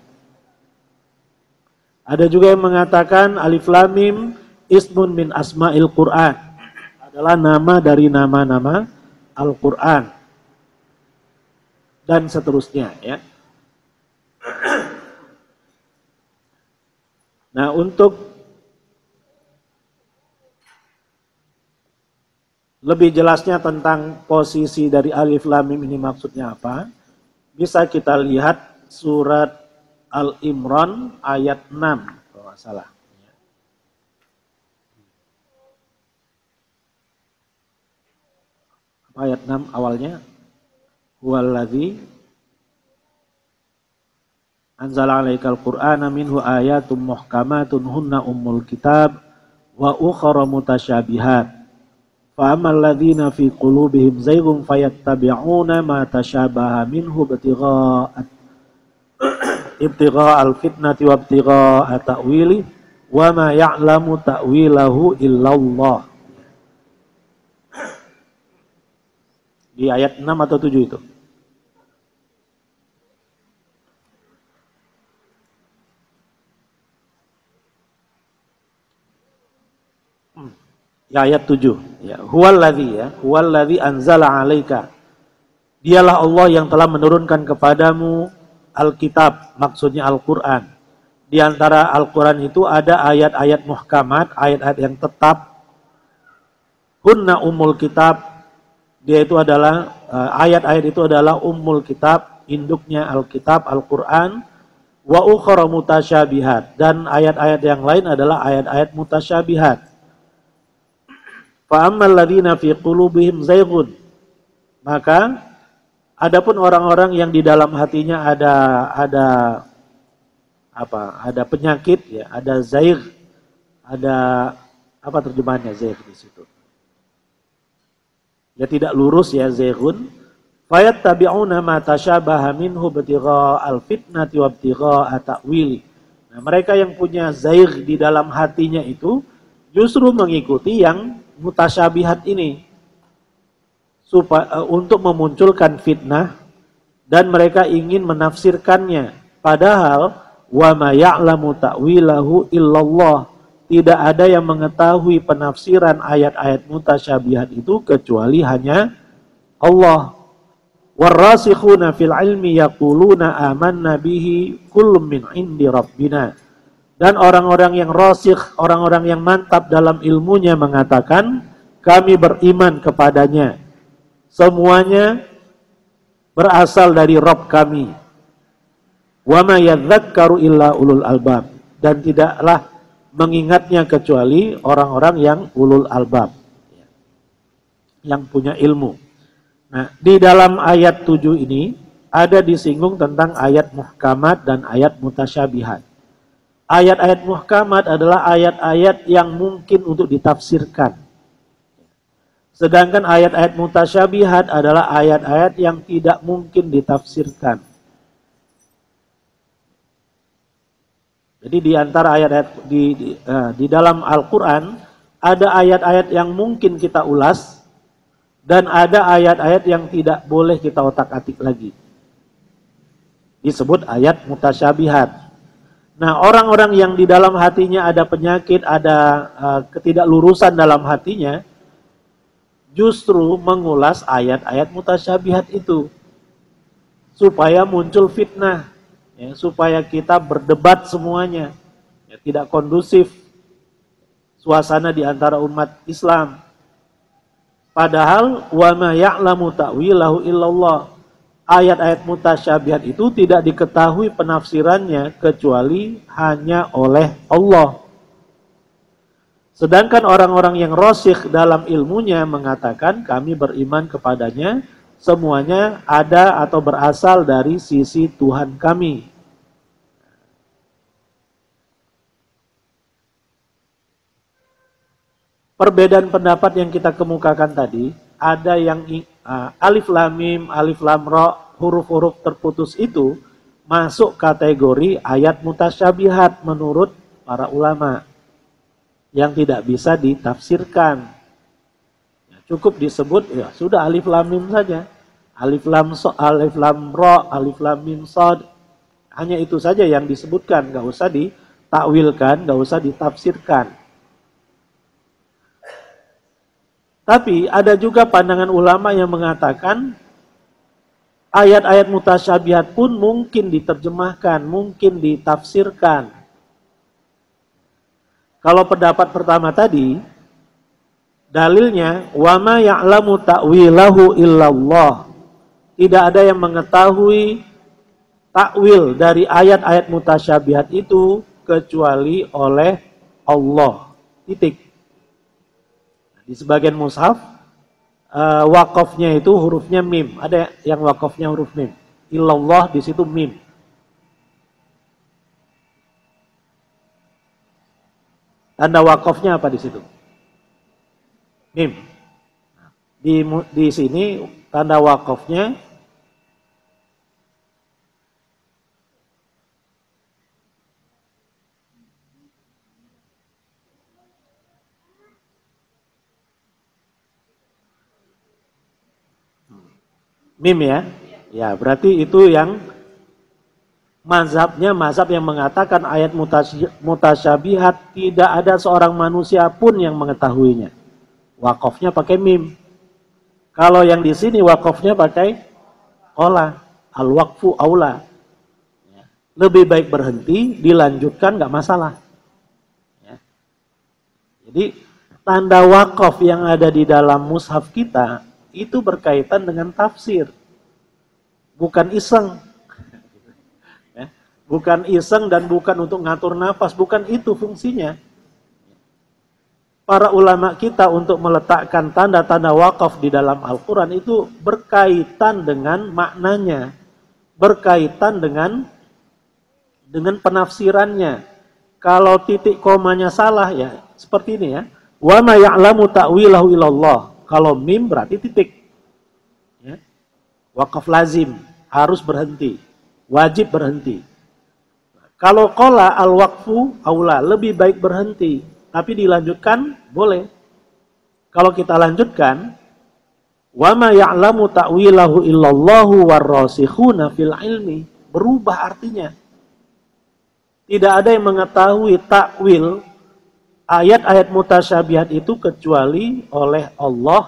Ada juga yang mengatakan alif lam mim ismun min asma'il Qur'an, adalah nama dari nama-nama Al-Qur'an. Dan seterusnya, ya. Nah, untuk lebih jelasnya tentang posisi dari alif lam mim ini maksudnya apa, bisa kita lihat surat Al-Imran ayat 6 kalau nggak salah. Ayat 6 awalnya, huwallazi anzala 'alaikal qur'ana minhu ayatum muhkamatun hunna ummul kitab wa ukhra mutasyabihat. Fa ammal ladzina fi qulubihim zayghun fayattabi'una ma tasyabaha minhu ibtigha'al fitnati wa ibtigha'a ta'wili wa ma ya'lamu ta'wilahu illallah. Di ayat 6 atau 7 itu. Ya, ayat 7. Ya, huwallazi anzala 'alaika. Dialah Allah yang telah menurunkan kepadamu Alkitab, maksudnya Al-Qur'an. Di antara Al-Qur'an itu ada ayat-ayat muhkamat, ayat-ayat yang tetap. Hunna ummul kitab. Dia itu adalah ayat-ayat itu adalah ummul kitab, induknya Alkitab, Al-Qur'an. Wa ukhra mutasyabihat, dan ayat-ayat yang lain adalah ayat-ayat mutasyabihat. Fa ammal ladzina fi qulubihim zayghun, maka adapun orang-orang yang di dalam hatinya ada penyakit ya, ada zaigh, ada apa terjemahannya zaigh di situ? Ya tidak lurus ya, zayghun. Fayattabi'una ma tasyabaha minhu ibtigha'al fitnati wa ibtigha'a ta'wili. Nah, mereka yang punya zaigh di dalam hatinya itu justru mengikuti yang mutasyabihat ini supaya untuk memunculkan fitnah, dan mereka ingin menafsirkannya, padahal wa ma ya'lamu ta'wilahu illallah, tidak ada yang mengetahui penafsiran ayat-ayat mutasyabihat itu kecuali hanya Allah. Warrasikhuna fil ilmi yaquluna amanna bihi kullun min indi rabbina. Dan orang-orang yang rasikh, orang-orang yang mantap dalam ilmunya mengatakan, kami beriman kepadanya. Semuanya berasal dari Rabb kami. Wa ma yadzakkaru illa ulul albab. Dan tidaklah mengingatnya kecuali orang-orang yang ulul albab, yang punya ilmu. Nah, di dalam ayat 7 ini ada disinggung tentang ayat muhkamat dan ayat mutasyabihat. Ayat-ayat muhkamat adalah ayat-ayat yang mungkin untuk ditafsirkan. Sedangkan ayat-ayat mutasyabihat adalah ayat-ayat yang tidak mungkin ditafsirkan. Jadi di antara ayat-ayat di dalam Al-Quran ada ayat-ayat yang mungkin kita ulas dan ada ayat-ayat yang tidak boleh kita otak-atik lagi. Disebut ayat mutasyabihat. Nah, orang-orang yang di dalam hatinya ada penyakit, ada ketidaklurusan dalam hatinya, justru mengulas ayat-ayat mutasyabihat itu supaya muncul fitnah, ya, supaya kita berdebat semuanya, ya, tidak kondusif suasana di antara umat Islam. Padahal wa ma ya'lamu ta'wilahu illallah. Ayat-ayat mutasyabihat itu tidak diketahui penafsirannya kecuali hanya oleh Allah. Sedangkan orang-orang yang rasikh dalam ilmunya mengatakan kami beriman kepadanya, semuanya ada atau berasal dari sisi Tuhan kami. Perbedaan pendapat yang kita kemukakan tadi, ada yang alif lam mim, alif lam ra, huruf-huruf terputus itu masuk kategori ayat mutasyabihat menurut para ulama yang tidak bisa ditafsirkan. Ya, cukup disebut ya sudah alif lam mim saja. Alif lam ra, alif lam mim shad. Hanya itu saja yang disebutkan, enggak usah ditakwilkan, enggak usah ditafsirkan. Tapi ada juga pandangan ulama yang mengatakan ayat-ayat mutasyabihat pun mungkin diterjemahkan, mungkin ditafsirkan. Kalau pendapat pertama tadi, dalilnya wa ma ya'lamu ta'wilahu illallah. Tidak ada yang mengetahui takwil dari ayat-ayat mutasyabihat itu kecuali oleh Allah. Titik. Di sebagian mushaf wakafnya itu hurufnya mim. Ada yang wakafnya huruf mim. Illallah di situ mim. Tanda wakafnya apa di situ? Mim. Di sini tanda wakafnya mim ya. Ya, berarti itu yang mazhabnya mazhab yang mengatakan ayat mutasyabihat tidak ada seorang manusia pun yang mengetahuinya. Wakafnya pakai mim. Kalau yang di sini wakafnya pakai qola, al-waqfu aula. Lebih baik berhenti, dilanjutkan nggak masalah. Ya. Jadi tanda wakaf yang ada di dalam mushaf kita itu berkaitan dengan tafsir, bukan iseng. Ya. Bukan iseng dan bukan untuk ngatur nafas, bukan itu fungsinya. Para ulama kita untuk meletakkan tanda-tanda wakaf di dalam Al-Quran itu berkaitan dengan maknanya, berkaitan dengan penafsirannya. Kalau titik komanya salah ya seperti ini ya. Wa ma ya'lamu ta'wilahu illallah. Kalau mim berarti titik. Ya. Wakaf lazim harus berhenti, wajib berhenti. Kalau qola al-waqfu aula, lebih baik berhenti. Tapi dilanjutkan boleh. Kalau kita lanjutkan, wa ma ya'lamu ta'wilahu illallahu warrasikhuna fil ilmi, berubah artinya. Tidak ada yang mengetahui takwil ayat-ayat mutasyabihat itu kecuali oleh Allah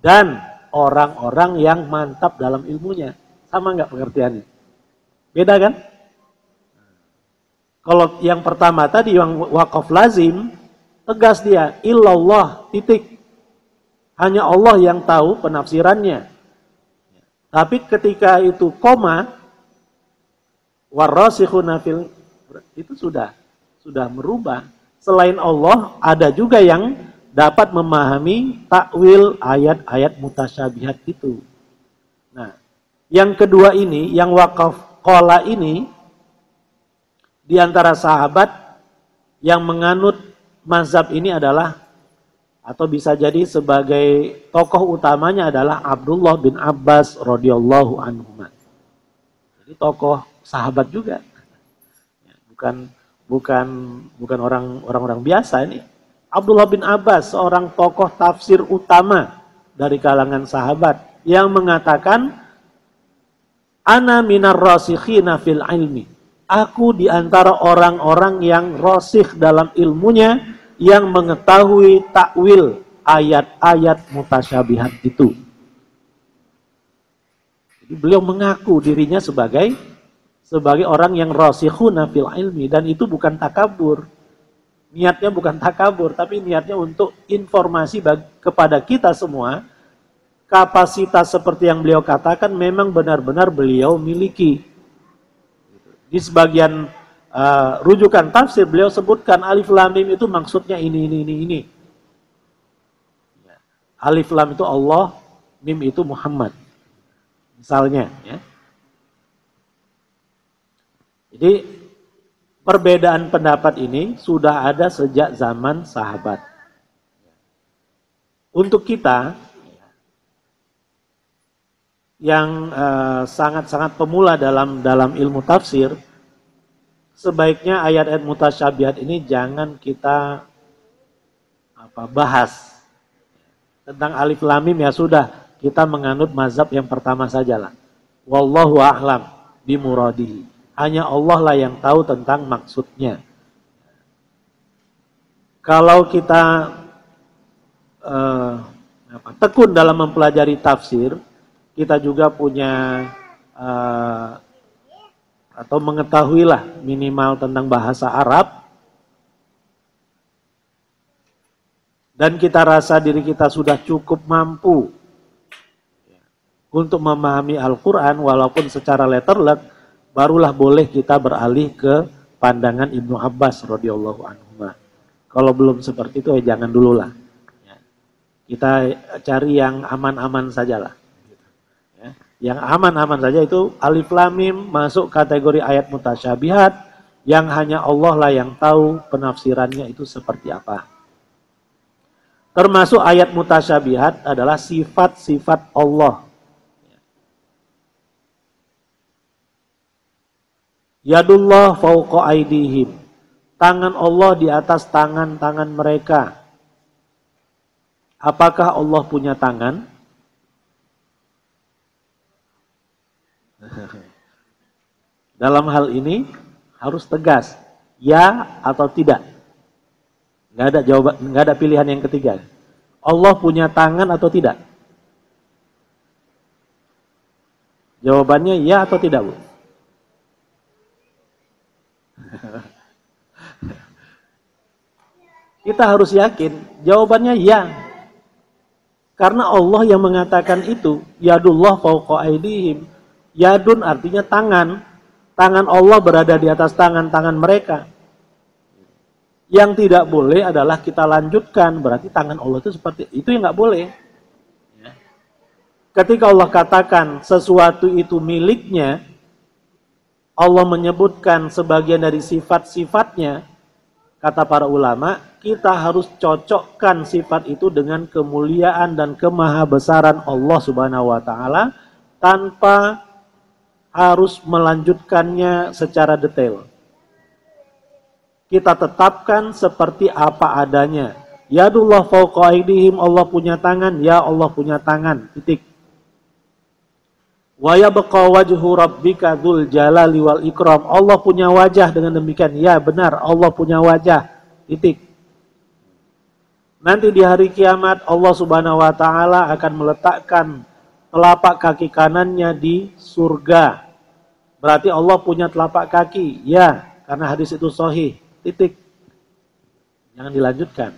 dan orang-orang yang mantap dalam ilmunya. Sama nggak pengertiannya? Beda kan? Kalau yang pertama tadi yang wakaf lazim, tegas dia, illallah, titik. Hanya Allah yang tahu penafsirannya. Tapi ketika itu koma, warrasikhuna fil, itu sudah merubah. Selain Allah, ada juga yang dapat memahami takwil ayat-ayat mutasyabihat itu. Nah, yang kedua ini, yang wakaf qola ini, di antara sahabat yang menganut mazhab ini adalah, atau bisa jadi sebagai tokoh utamanya adalah Abdullah bin Abbas radhiyallahu anhu. Jadi tokoh sahabat juga, bukan orang-orang biasa ini. Abdullah bin Abbas seorang tokoh tafsir utama dari kalangan sahabat yang mengatakan, ana minar rasikhina fil ilmi. Aku di antara orang-orang yang rasikh dalam ilmunya, yang mengetahui takwil ayat-ayat mutasyabihat itu. Jadi beliau mengaku dirinya sebagai orang yang rasikhuna fil ilmi, dan itu bukan takabur. Niatnya bukan takabur, tapi niatnya untuk informasi kepada kita semua. Kapasitas seperti yang beliau katakan memang benar-benar beliau miliki. Di sebagian rujukan tafsir beliau sebutkan alif lam mim itu maksudnya ini. Alif lam itu Allah, mim itu Muhammad. Misalnya ya. Jadi perbedaan pendapat ini sudah ada sejak zaman sahabat. Untuk kita yang sangat-sangat pemula dalam ilmu tafsir, sebaiknya ayat-ayat mutasyabihat ini jangan kita bahas. Tentang alif lam mim ya sudah, kita menganut mazhab yang pertama sajalah. Wallahu a'lam bimuradihi. Hanya Allah lah yang tahu tentang maksudnya. Kalau kita tekun dalam mempelajari tafsir, kita juga punya atau mengetahuilah minimal tentang bahasa Arab, dan kita rasa diri kita sudah cukup mampu untuk memahami Al-Quran walaupun secara letterlek, barulah boleh kita beralih ke pandangan Ibnu Abbas radhiyallahu anhu. Kalau belum seperti itu ya jangan dulu lah. Ya. Kita cari yang aman-aman sajalah. Ya. Yang aman-aman saja itu alif lam mim masuk kategori ayat mutasyabihat yang hanya Allah lah yang tahu penafsirannya itu seperti apa. Termasuk ayat mutasyabihat adalah sifat-sifat Allah. Yadullah fauqa aidihim. Tangan Allah di atas tangan-tangan mereka. Apakah Allah punya tangan? Dalam hal ini harus tegas, ya atau tidak. Nggak ada jawaban, nggak ada pilihan yang ketiga. Allah punya tangan atau tidak? Jawabannya ya atau tidak, Bu? Kita harus yakin, jawabannya ya. Karena Allah yang mengatakan itu, yadullah fauqa aidihim. Yadun artinya tangan. Tangan Allah berada di atas tangan-tangan mereka. Yang tidak boleh adalah kita lanjutkan, berarti tangan Allah itu seperti itu yang nggak boleh. Ketika Allah katakan sesuatu itu miliknya, Allah menyebutkan sebagian dari sifat-sifatnya, kata para ulama, kita harus cocokkan sifat itu dengan kemuliaan dan kemahabesaran Allah Subhanahu wa taala tanpa harus melanjutkannya secara detail. Kita tetapkan seperti apa adanya. Yadullah fauqa aydihim, Allah punya tangan, ya Allah punya tangan, titik. Wa yabqa wajhu rabbika dzul jalali wal ikram. Allah punya wajah, dengan demikian ya benar Allah punya wajah, titik. Nanti di hari kiamat Allah Subhanahu wa taala akan meletakkan telapak kaki kanannya di surga. Berarti Allah punya telapak kaki. Ya, karena hadis itu sahih. Titik. Jangan dilanjutkan.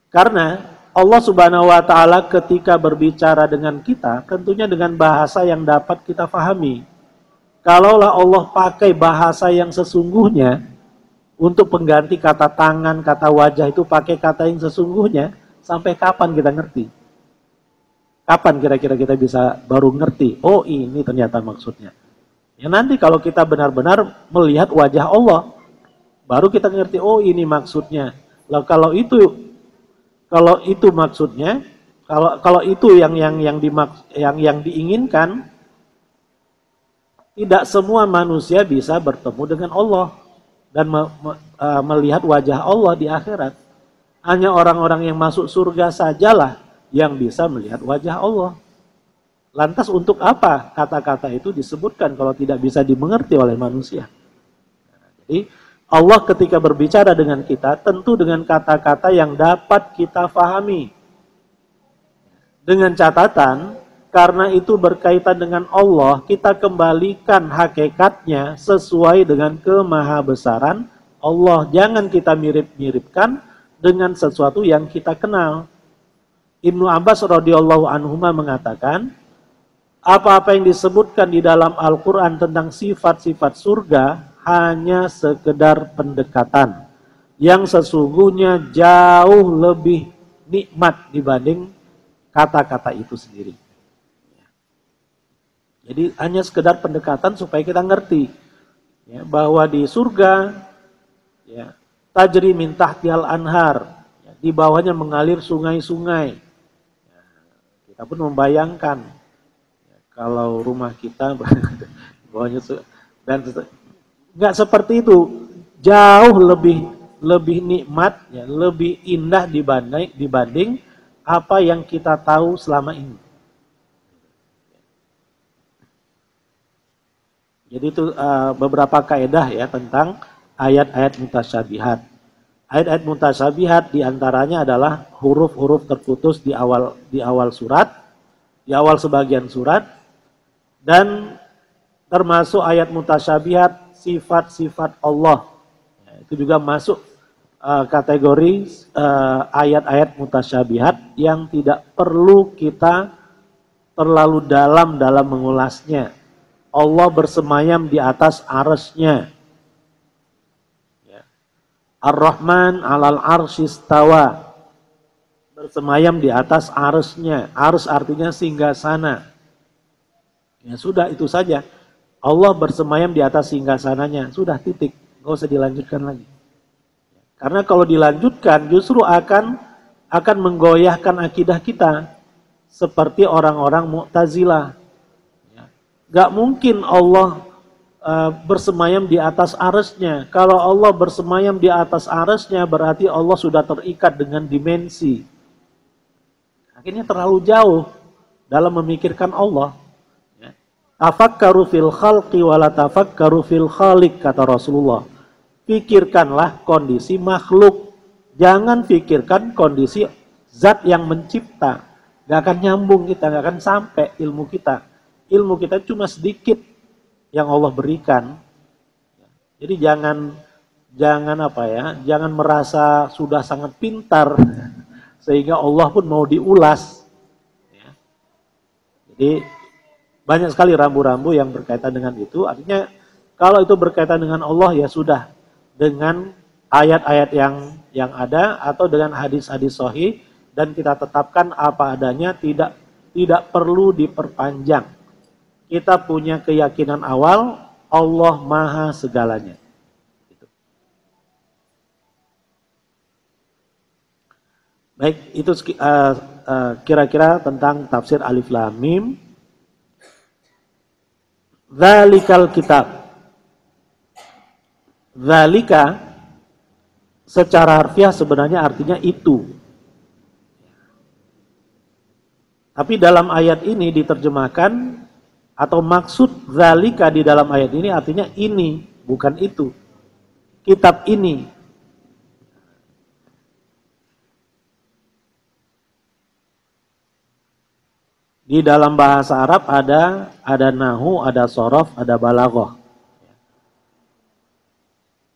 Karena Allah Subhanahu wa taala ketika berbicara dengan kita, tentunya dengan bahasa yang dapat kita fahami. Kalaulah Allah pakai bahasa yang sesungguhnya, untuk pengganti kata tangan, kata wajah itu pakai kata yang sesungguhnya, sampai kapan kita ngerti? Kapan kira-kira kita bisa baru ngerti? Oh ini ternyata maksudnya. Ya nanti kalau kita benar-benar melihat wajah Allah, baru kita ngerti, oh ini maksudnya. Lalu kalau itu maksudnya, kalau itu yang diinginkan, tidak semua manusia bisa bertemu dengan Allah dan melihat wajah Allah di akhirat. Hanya orang-orang yang masuk surga sajalah yang bisa melihat wajah Allah. Lantas untuk apa kata-kata itu disebutkan kalau tidak bisa dimengerti oleh manusia? Jadi Allah ketika berbicara dengan kita tentu dengan kata-kata yang dapat kita fahami. Dengan catatan, karena itu berkaitan dengan Allah, kita kembalikan hakikatnya sesuai dengan kemahabesaran Allah. Jangan kita mirip-miripkan dengan sesuatu yang kita kenal. Ibnu Abbas radhiyallahu anhuma mengatakan, apa-apa yang disebutkan di dalam Al-Quran tentang sifat-sifat surga hanya sekedar pendekatan yang sesungguhnya jauh lebih nikmat dibanding kata-kata itu sendiri. Jadi hanya sekedar pendekatan supaya kita ngerti ya, bahwa di surga ya, tajri min tahtihal anhar, ya, di bawahnya mengalir sungai-sungai. Ya, kita pun membayangkan ya, kalau rumah kita bawahnya dan nggak seperti itu, jauh lebih nikmat, ya, lebih indah dibanding apa yang kita tahu selama ini. Jadi itu beberapa kaedah ya tentang ayat-ayat mutasyabihat. Ayat-ayat mutasyabihat diantaranya adalah huruf-huruf terputus di awal surat, di awal sebagian surat, dan termasuk ayat mutasyabihat sifat-sifat Allah. Ya, itu juga masuk kategori ayat-ayat mutasyabihat yang tidak perlu kita terlalu dalam mengulasnya. Allah bersemayam di atas arsy-Nya. Ya. Ar-Rahman 'alal arsy istawa. Bersemayam di atas arsy-Nya. Arsy artinya singgasana. Ya sudah, itu saja. Allah bersemayam di atas singgasananya. Sudah, titik. Nggak usah dilanjutkan lagi. Karena kalau dilanjutkan justru akan menggoyahkan akidah kita. Seperti orang-orang Mu'tazilah. Gak mungkin Allah bersemayam di atas arsy-Nya. Kalau Allah bersemayam di atas arsy-Nya berarti Allah sudah terikat dengan dimensi. Akhirnya terlalu jauh dalam memikirkan Allah. Tafakkaru fil khalqi wala tafakkaru fil khaliq, kata Rasulullah. Pikirkanlah kondisi makhluk. Jangan pikirkan kondisi zat yang mencipta. Gak akan nyambung kita, gak akan sampai ilmu kita. Ilmu kita cuma sedikit yang Allah berikan. Jadi jangan merasa sudah sangat pintar sehingga Allah pun mau diulas. Jadi banyak sekali rambu-rambu yang berkaitan dengan itu. Artinya kalau itu berkaitan dengan Allah ya sudah, dengan ayat-ayat yang ada atau dengan hadis-hadis sahih, dan kita tetapkan apa adanya, tidak perlu diperpanjang. Kita punya keyakinan awal, Allah maha segalanya. Baik, itu kira-kira tentang tafsir Alif Lam Mim. Dzalikal kitab. Dzalika secara harfiah sebenarnya artinya itu. Tapi dalam ayat ini diterjemahkan atau maksud dzalika di dalam ayat ini artinya ini, bukan itu. Kitab ini. Di dalam bahasa Arab ada nahu, ada sorof, ada balaghah.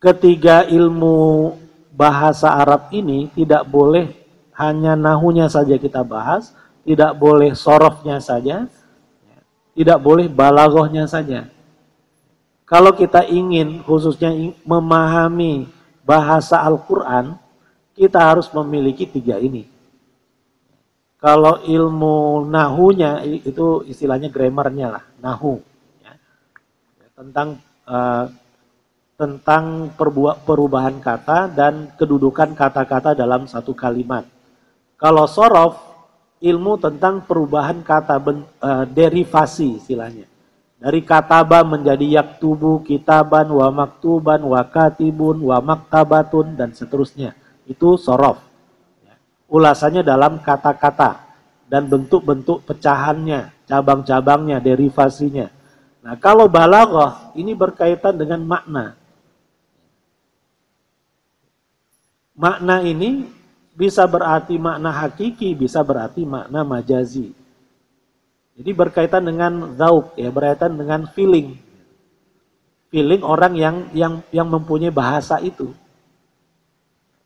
Ketiga ilmu bahasa Arab ini tidak boleh hanya nahunya saja kita bahas, tidak boleh sorofnya saja, tidak boleh balaghahnya saja. Kalau kita ingin khususnya memahami bahasa Al-Quran, kita harus memiliki tiga ini. Kalau ilmu nahunya itu istilahnya grammarnya lah, nahu. Ya. Tentang perubahan kata dan kedudukan kata-kata dalam satu kalimat. Kalau sorof, ilmu tentang perubahan kata, derivasi istilahnya. Dari kataba menjadi yaktubu, kitaban, wa maktuban, wa katibun, wa maktabatun, dan seterusnya. Itu sorof. Ulasannya dalam kata-kata dan bentuk-bentuk pecahannya, cabang-cabangnya, derivasinya. Nah, kalau balaghah ini berkaitan dengan makna. Makna ini bisa berarti makna hakiki, bisa berarti makna majazi. Jadi berkaitan dengan dzauq, ya, berkaitan dengan feeling. Feeling orang yang mempunyai bahasa itu.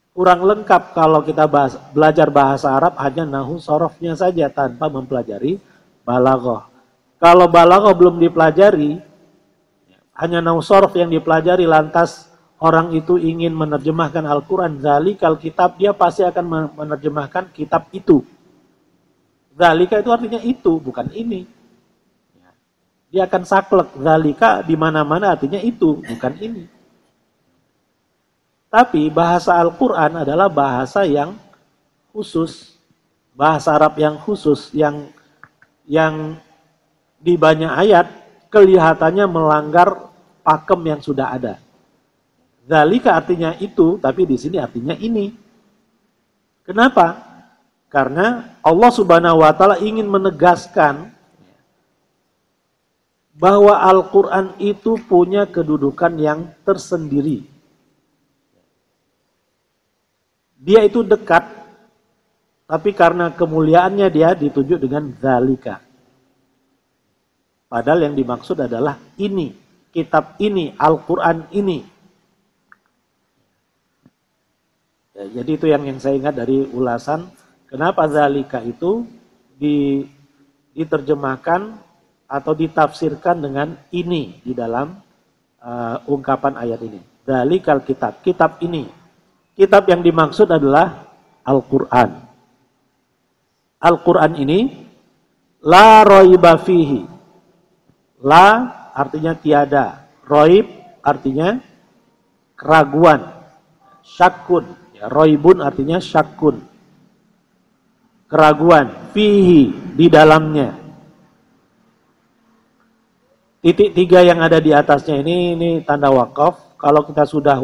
Kurang lengkap kalau kita belajar bahasa Arab hanya nahu sorofnya saja tanpa mempelajari balaghah. Kalau balaghah belum dipelajari, hanya nahu sorof yang dipelajari, lantas orang itu ingin menerjemahkan Al-Quran, dzalikal kitab, dia pasti akan menerjemahkan kitab itu. Dzalika itu artinya itu, bukan ini. Dia akan saklek, dzalika di mana-mana artinya itu, bukan ini. Tapi bahasa Al-Quran adalah bahasa yang khusus, bahasa Arab yang khusus, yang di banyak ayat kelihatannya melanggar pakem yang sudah ada. Dzalika artinya itu, tapi di sini artinya ini. Kenapa? Karena Allah Subhanahu wa Ta'ala ingin menegaskan bahwa Al-Quran itu punya kedudukan yang tersendiri. Dia itu dekat, tapi karena kemuliaannya dia ditunjuk dengan dzalika. Padahal yang dimaksud adalah ini, kitab ini, Al-Quran ini. Ya, jadi itu yang saya ingat dari ulasan, kenapa dzalika itu diterjemahkan atau ditafsirkan dengan ini di dalam ungkapan ayat ini. Dzalikal kitab, kitab ini. Kitab yang dimaksud adalah Al-Quran. Al-Quran ini la raiba fihi. La artinya tiada, raib artinya keraguan, syakun, ya, raibun artinya syakun, keraguan, fihi di dalamnya. Titik 3 yang ada di atasnya ini tanda wakaf. Kalau kita sudah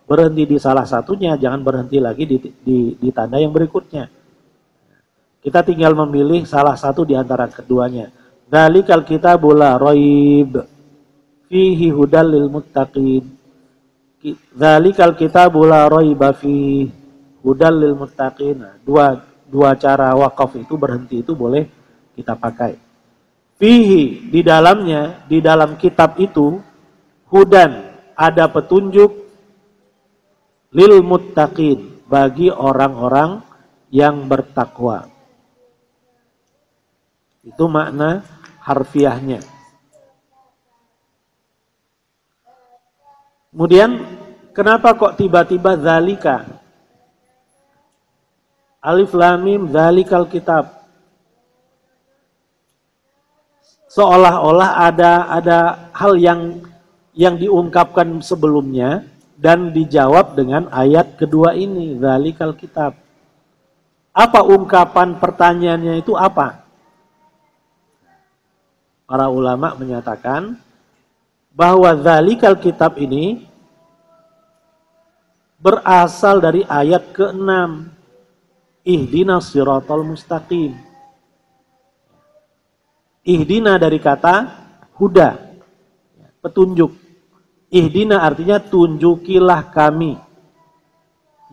berhenti di salah satunya, jangan berhenti lagi di tanda yang berikutnya. Kita tinggal memilih salah satu di antara keduanya. Dzalikal kitabul la raib fihi hudal lil muttaqin. Dzalikal kitabul la raiba fihi hudal lil muttaqin. Dua cara wakaf itu berhenti itu boleh kita pakai. Fihi di dalamnya, di dalam kitab itu hudan ada petunjuk lil muttaqin bagi orang-orang yang bertakwa. Itu makna harfiahnya. Kemudian kenapa kok tiba-tiba zalika? Alif lam mim zalikal kitab. Seolah-olah ada hal yang diungkapkan sebelumnya dan dijawab dengan ayat kedua ini, zalikal kitab. Apa ungkapan pertanyaannya itu apa? Para ulama menyatakan bahwa zalikal kitab ini berasal dari ayat ke-6. Ihdinas siratal mustaqim. Ihdina dari kata huda, petunjuk. Ihdina artinya tunjukilah kami,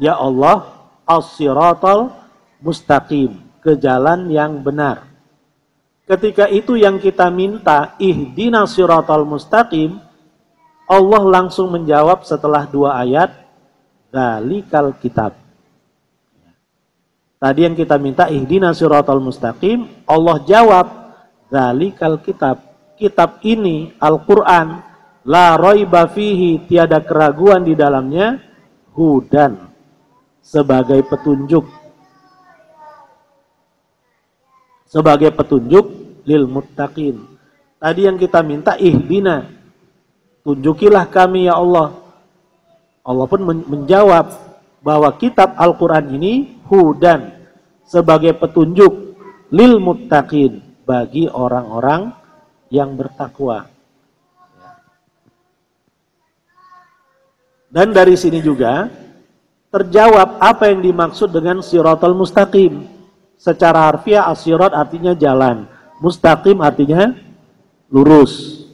ya Allah, as-siratal mustaqim, ke jalan yang benar. Ketika itu yang kita minta, ihdina siratal mustaqim, Allah langsung menjawab setelah 2 ayat, dzalikal kitab. Tadi yang kita minta, ihdina siratal mustaqim, Allah jawab, dzalikal kitab. Kitab ini, Al-Quran, la raiba fihi, tiada keraguan di dalamnya, hudan, sebagai petunjuk. Sebagai petunjuk lil muttaqin. Tadi yang kita minta ihdina, tunjukilah kami ya Allah. Allah pun menjawab bahwa kitab Al-Quran ini hudan, sebagai petunjuk lil muttaqin, bagi orang-orang yang bertakwa. Dan dari sini juga terjawab apa yang dimaksud dengan siratal mustaqim. Secara harfiah as-sirat artinya jalan, mustaqim artinya lurus.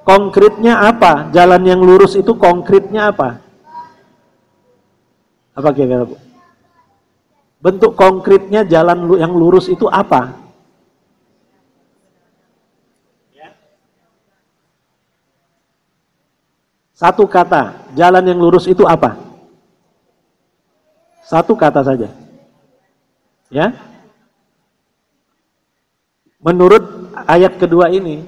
Konkretnya apa? Jalan yang lurus itu konkretnya apa? Apa kira-kira, Bu? Bentuk konkretnya jalan yang lurus itu apa? Satu kata, jalan yang lurus itu apa? Satu kata saja. Ya. Menurut ayat kedua ini,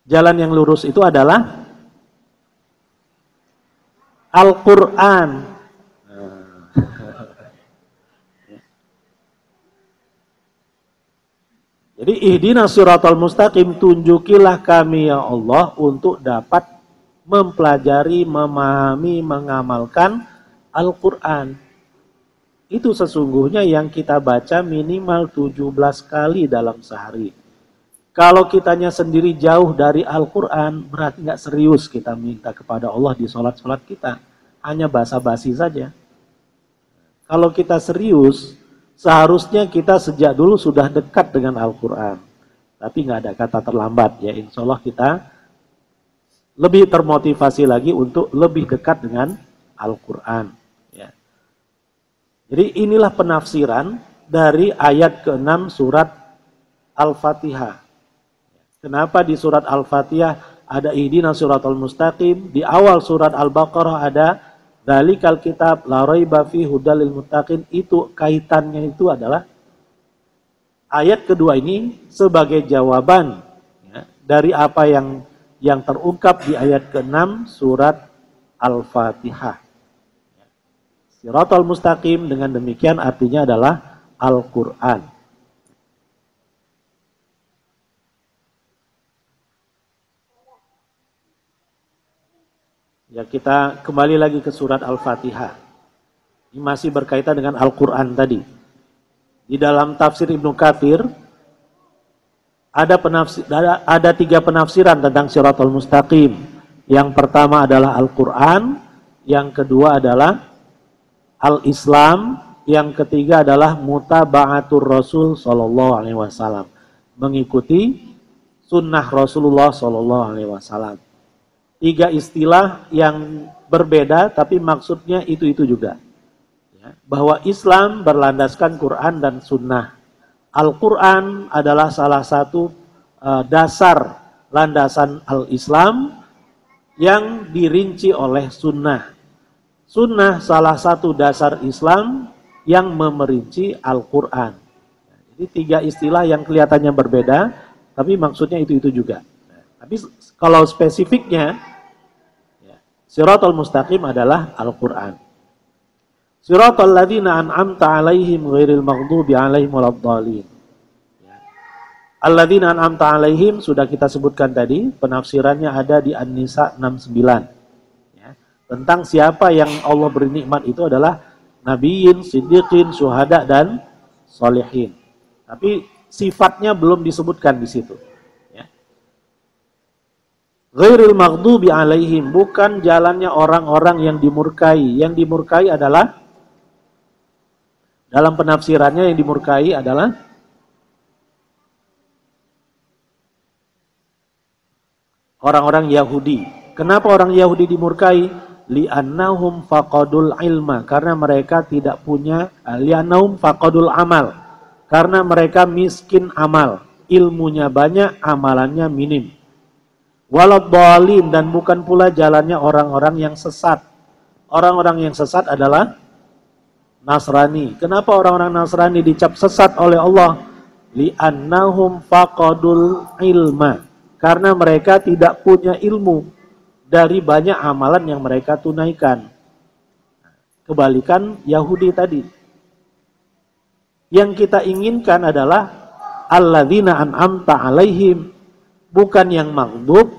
jalan yang lurus itu adalah Al-Quran. Jadi ihdinas siratal mustaqim, tunjukilah kami ya Allah untuk dapat mempelajari, memahami, mengamalkan Al-Quran. Itu sesungguhnya yang kita baca minimal 17 kali dalam sehari. Kalau kitanya sendiri jauh dari Al-Quran, berarti nggak serius kita minta kepada Allah di sholat-sholat kita. Hanya basa-basi saja. Kalau kita serius, seharusnya kita sejak dulu sudah dekat dengan Al-Quran. Tapi nggak ada kata terlambat ya. Insya Allah kita lebih termotivasi lagi untuk lebih dekat dengan Al-Quran. Ya. Jadi inilah penafsiran dari ayat ke-6 surat Al-Fatihah. Kenapa di surat Al-Fatihah ada ihdinas siratal mustaqim, di awal surat Al-Baqarah ada dzalikal kitab la raiba fihi hudal lil muttaqin. Itu kaitannya itu adalah ayat kedua ini sebagai jawaban ya, dari apa yang terungkap di ayat ke-6 surat Al-Fatihah. Shiratal Mustaqim dengan demikian artinya adalah Al-Quran. Ya, kita kembali lagi ke surat Al-Fatihah. Ini masih berkaitan dengan Al-Quran tadi. Di dalam tafsir Ibnu Katsir ada 3 penafsiran tentang Shiratal Mustaqim. Yang pertama adalah Al-Quran, yang kedua adalah Al-Islam, yang ketiga adalah mutaba'atur Rasul sallallahu alaihi wasallam, mengikuti sunnah Rasulullah sallallahu alaihi wasallam. 3 istilah yang berbeda tapi maksudnya itu juga. Ya, bahwa Islam berlandaskan Quran dan sunnah. Al-Quran adalah salah satu dasar landasan al-Islam yang dirinci oleh sunnah. Sunnah salah satu dasar Islam yang memerinci Al-Quran. Jadi 3 istilah yang kelihatannya berbeda, tapi maksudnya itu juga. Tapi kalau spesifiknya, ya, Shiratal Mustaqim adalah Al-Quran. Shiratal ladzina an'amta 'alaihim ghairil maghdubi 'alaihim waladdallin. Alladzina an'amta 'alaihim sudah kita sebutkan tadi, penafsirannya ada di An-Nisa 69. Tentang siapa yang Allah beri nikmat itu adalah Nabiyin, Siddiqin, Syuhada, dan Sholihin. Tapi sifatnya belum disebutkan di situ. Ya. Ghairil maghdubi alaihim, bukan jalannya orang-orang yang dimurkai. Yang dimurkai adalah, dalam penafsirannya yang dimurkai adalah orang-orang Yahudi. Kenapa orang Yahudi dimurkai? Li'annahum faqadul ilma, karena mereka tidak punya, li'annahum faqadul amal, karena mereka miskin amal, ilmunya banyak, amalannya minim. Waladhdallin, dan bukan pula jalannya orang-orang yang sesat. Orang-orang yang sesat adalah Nasrani. Kenapa orang-orang Nasrani dicap sesat oleh Allah? Li'annahum faqadul ilma, karena mereka tidak punya ilmu dari banyak amalan yang mereka tunaikan. Kebalikan Yahudi tadi. Yang kita inginkan adalah alladzina an'amta alaihim, bukan yang maghdub,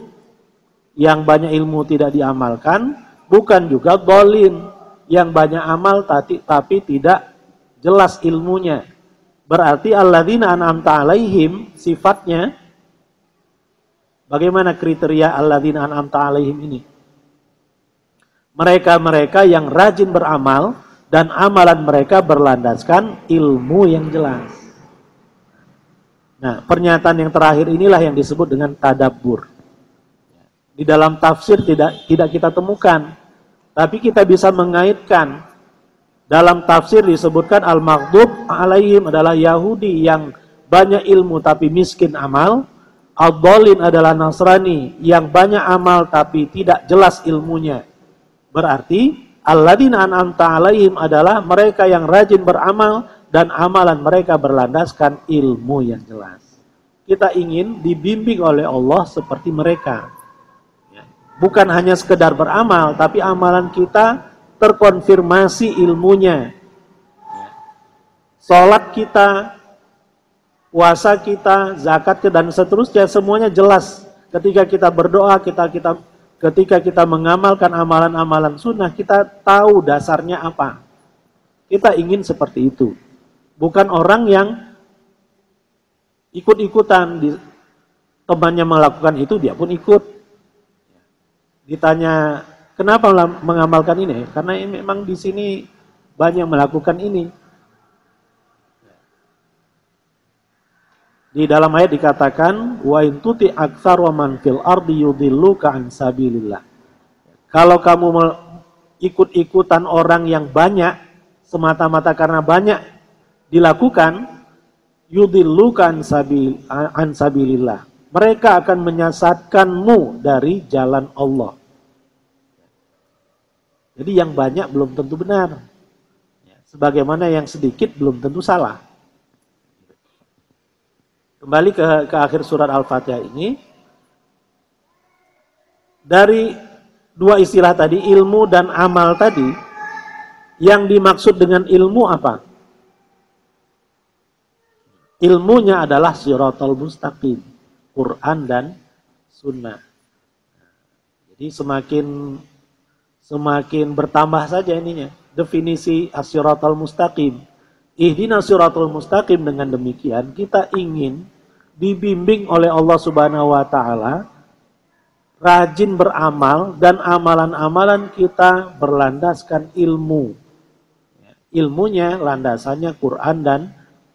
yang banyak ilmu tidak diamalkan, bukan juga dhalin, yang banyak amal tapi tidak jelas ilmunya. Berarti alladzina an'amta alaihim sifatnya, bagaimana kriteria alladzina an'amta alaihim ini? Mereka-mereka yang rajin beramal dan amalan mereka berlandaskan ilmu yang jelas. Nah, pernyataan yang terakhir inilah yang disebut dengan tadabbur. Di dalam tafsir tidak kita temukan, tapi kita bisa mengaitkan. Dalam tafsir disebutkan al-maghdub alaihim adalah Yahudi yang banyak ilmu tapi miskin amal. Ad-dhalin adalah Nasrani yang banyak amal tapi tidak jelas ilmunya. Berarti alladzina an'amta alaihim adalah mereka yang rajin beramal dan amalan mereka berlandaskan ilmu yang jelas. Kita ingin dibimbing oleh Allah seperti mereka. Bukan hanya sekedar beramal, tapi amalan kita terkonfirmasi ilmunya. Salat kita, puasa kita, zakat kita, dan seterusnya semuanya jelas. Ketika kita berdoa, ketika kita mengamalkan amalan-amalan sunnah, kita tahu dasarnya apa. Kita ingin seperti itu. Bukan orang yang ikut-ikutan, temannya melakukan itu, dia pun ikut. Ditanya, kenapa mengamalkan ini? Karena memang di sini banyak melakukan ini. Di dalam ayat dikatakan, wa in tuti aktsara man fil ardi yudhilluka an sabilillah. Kalau kamu ikut-ikutan orang yang banyak semata-mata karena banyak dilakukan, yudhilluka an sabilillah. Mereka akan menyesatkanmu dari jalan Allah. Jadi yang banyak belum tentu benar. Sebagaimana yang sedikit belum tentu salah. Kembali ke akhir surat Al-Fatihah ini, dari dua istilah tadi, ilmu dan amal tadi, yang dimaksud dengan ilmu apa? Ilmunya adalah Shiratal Mustaqim, Quran dan Sunnah. Jadi semakin bertambah saja ininya, definisi As-Shiratal Mustaqim. Ihdinas Shiratal Mustaqim, dengan demikian kita ingin dibimbing oleh Allah Subhanahu wa taala, rajin beramal, dan amalan-amalan kita berlandaskan ilmu. Ilmunya landasannya Quran dan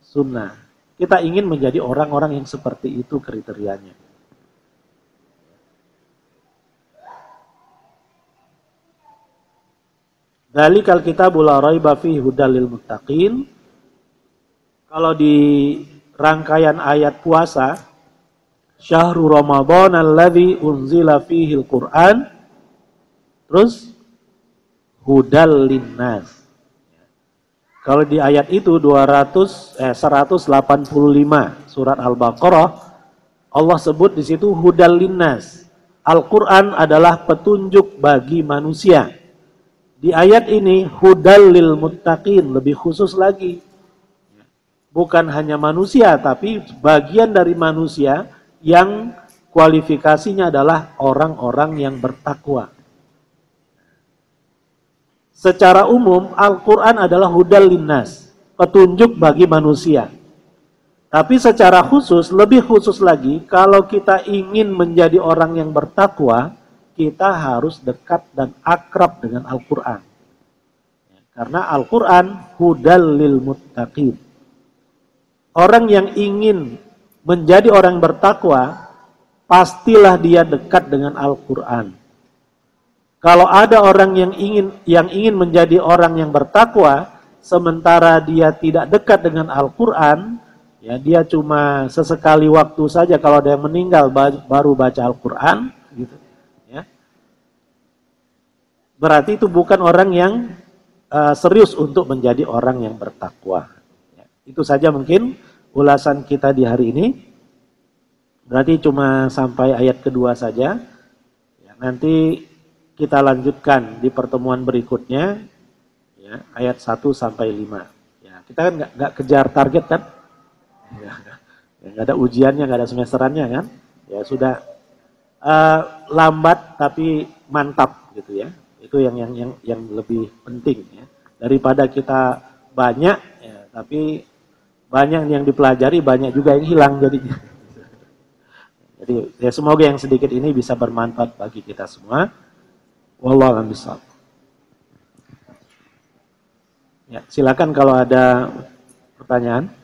Sunnah. Kita ingin menjadi orang-orang yang seperti itu kriterianya. Dzalikal kitabul la raiba fihi hudal lil muttaqin. Kalau di rangkaian ayat puasa, Syahrul Ramadan alladzi unzila fihil Qur'an, terus hudal linnas. Kalau di ayat itu 185 surat Al-Baqarah, Allah sebut di situ hudal linnas. Al-Qur'an adalah petunjuk bagi manusia. Di ayat ini hudal lil muttaqin, lebih khusus lagi. Bukan hanya manusia, tapi bagian dari manusia yang kualifikasinya adalah orang-orang yang bertakwa. Secara umum, Al-Quran adalah hudal linnas, petunjuk bagi manusia. Tapi secara khusus, lebih khusus lagi, kalau kita ingin menjadi orang yang bertakwa, kita harus dekat dan akrab dengan Al-Quran. Karena Al-Quran hudal lil muttaqin. Orang yang ingin menjadi orang bertakwa, pastilah dia dekat dengan Al-Quran. Kalau ada orang yang ingin menjadi orang yang bertakwa, sementara dia tidak dekat dengan Al-Quran, ya dia cuma sesekali waktu saja kalau ada yang meninggal baru baca Al-Quran, gitu. Ya. Berarti itu bukan orang yang serius untuk menjadi orang yang bertakwa. Ya. Itu saja mungkin ulasan kita di hari ini. Berarti cuma sampai ayat kedua saja. Ya, nanti kita lanjutkan di pertemuan berikutnya, ya, ayat 1 sampai 5. Ya, kita kan nggak kejar target kan? Ya, nggak ada ujiannya, nggak ada semesterannya kan? Ya sudah lambat tapi mantap gitu ya. Itu yang lebih penting ya. Daripada kita banyak, ya, tapi banyak yang dipelajari, banyak juga yang hilang jadinya. Jadi ya semoga yang sedikit ini bisa bermanfaat bagi kita semua. Wallahu a'lam bishawab. Ya, silakan kalau ada pertanyaan.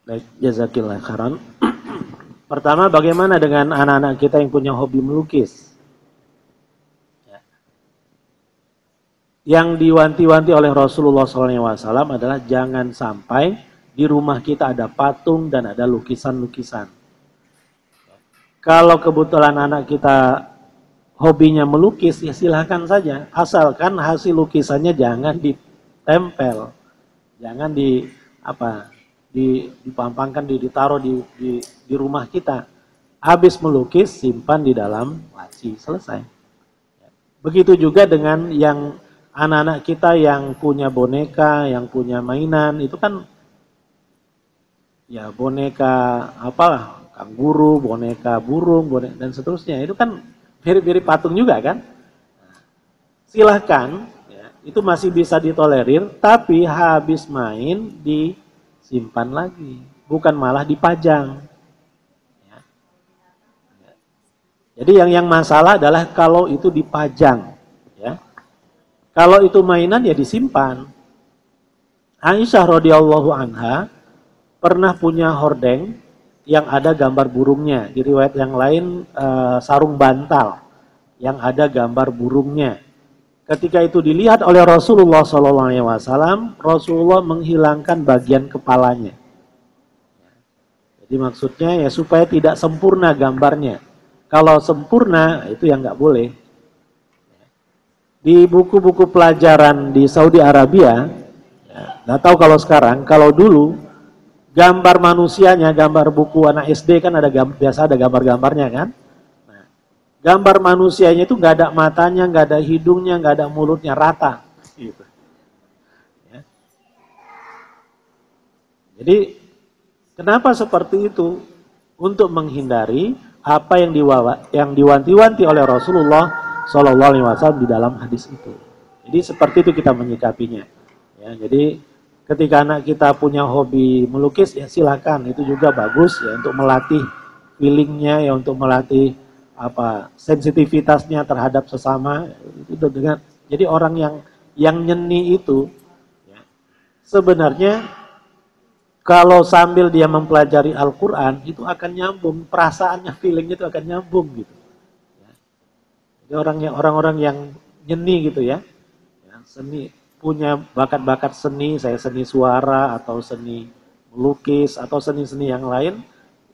Baik, jazakillah khairan. Pertama, bagaimana dengan anak-anak kita yang punya hobi melukis? Ya. Yang diwanti-wanti oleh Rasulullah SAW adalah jangan sampai di rumah kita ada patung dan ada lukisan-lukisan. Kalau kebetulan anak kita hobinya melukis, ya silahkan saja. Asalkan hasil lukisannya jangan ditempel, jangan dipampangkan, ditaruh di rumah kita. Habis melukis, simpan di dalam laci, selesai. Begitu juga dengan yang anak-anak kita yang punya boneka, yang punya mainan, itu kan ya boneka apalah, kanguru, boneka burung, boneka, dan seterusnya. Itu kan mirip-mirip patung juga kan. Silahkan, ya, itu masih bisa ditolerir, tapi habis main disimpan lagi, bukan malah dipajang. Ya. Jadi yang masalah adalah kalau itu dipajang, ya. Kalau itu mainan ya disimpan. Aisyah radhiyallahu anha pernah punya hordeng yang ada gambar burungnya. Di riwayat yang lain sarung bantal yang ada gambar burungnya. Ketika itu dilihat oleh Rasulullah SAW, Rasulullah menghilangkan bagian kepalanya. Jadi maksudnya ya supaya tidak sempurna gambarnya. Kalau sempurna itu yang nggak boleh. Di buku-buku pelajaran di Saudi Arabia, nggak tahu kalau sekarang, kalau dulu gambar manusianya, gambar buku anak SD kan ada biasa ada gambar-gambarnya kan. Gambar manusianya itu nggak ada matanya, nggak ada hidungnya, nggak ada mulutnya, rata. Gitu. Ya. Jadi kenapa seperti itu? Untuk menghindari apa yang diwanti-wanti oleh Rasulullah SAW di dalam hadis itu. Jadi seperti itu kita menyikapinya. Ya, jadi ketika anak kita punya hobi melukis, ya silakan, itu juga bagus ya untuk melatih feelingnya, ya untuk melatih sensitivitasnya terhadap sesama. Itu dengan jadi orang yang nyeni itu ya, sebenarnya kalau sambil dia mempelajari Al-Quran itu akan nyambung, perasaannya, feelingnya itu akan nyambung gitu. Ya. Jadi orang-orang yang nyeni gitu ya, seni, punya bakat-bakat seni, saya seni suara atau seni melukis atau seni-seni yang lain,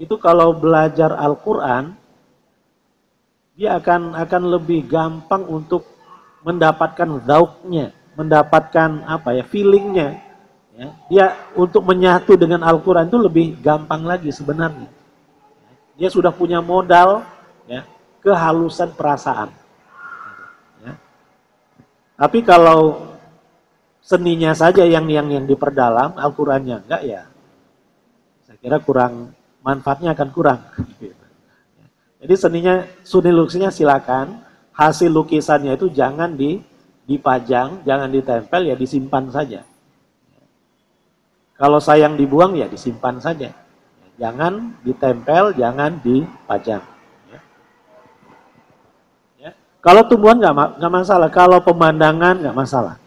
itu kalau belajar Al-Quran dia akan lebih gampang untuk mendapatkan zauknya, mendapatkan feelingnya. Ya. Dia untuk menyatu dengan Al-Quran itu lebih gampang lagi sebenarnya. Dia sudah punya modal ya, kehalusan perasaan. Ya. Tapi kalau seninya saja yang diperdalam, Al-Qurannya enggak, ya saya kira manfaatnya akan kurang. Jadi seni lukisnya silakan, hasil lukisannya itu jangan dipajang, jangan ditempel, ya disimpan saja. Kalau sayang dibuang ya disimpan saja. Jangan ditempel, jangan dipajang. Ya. Kalau tumbuhan nggak masalah, kalau pemandangan nggak masalah.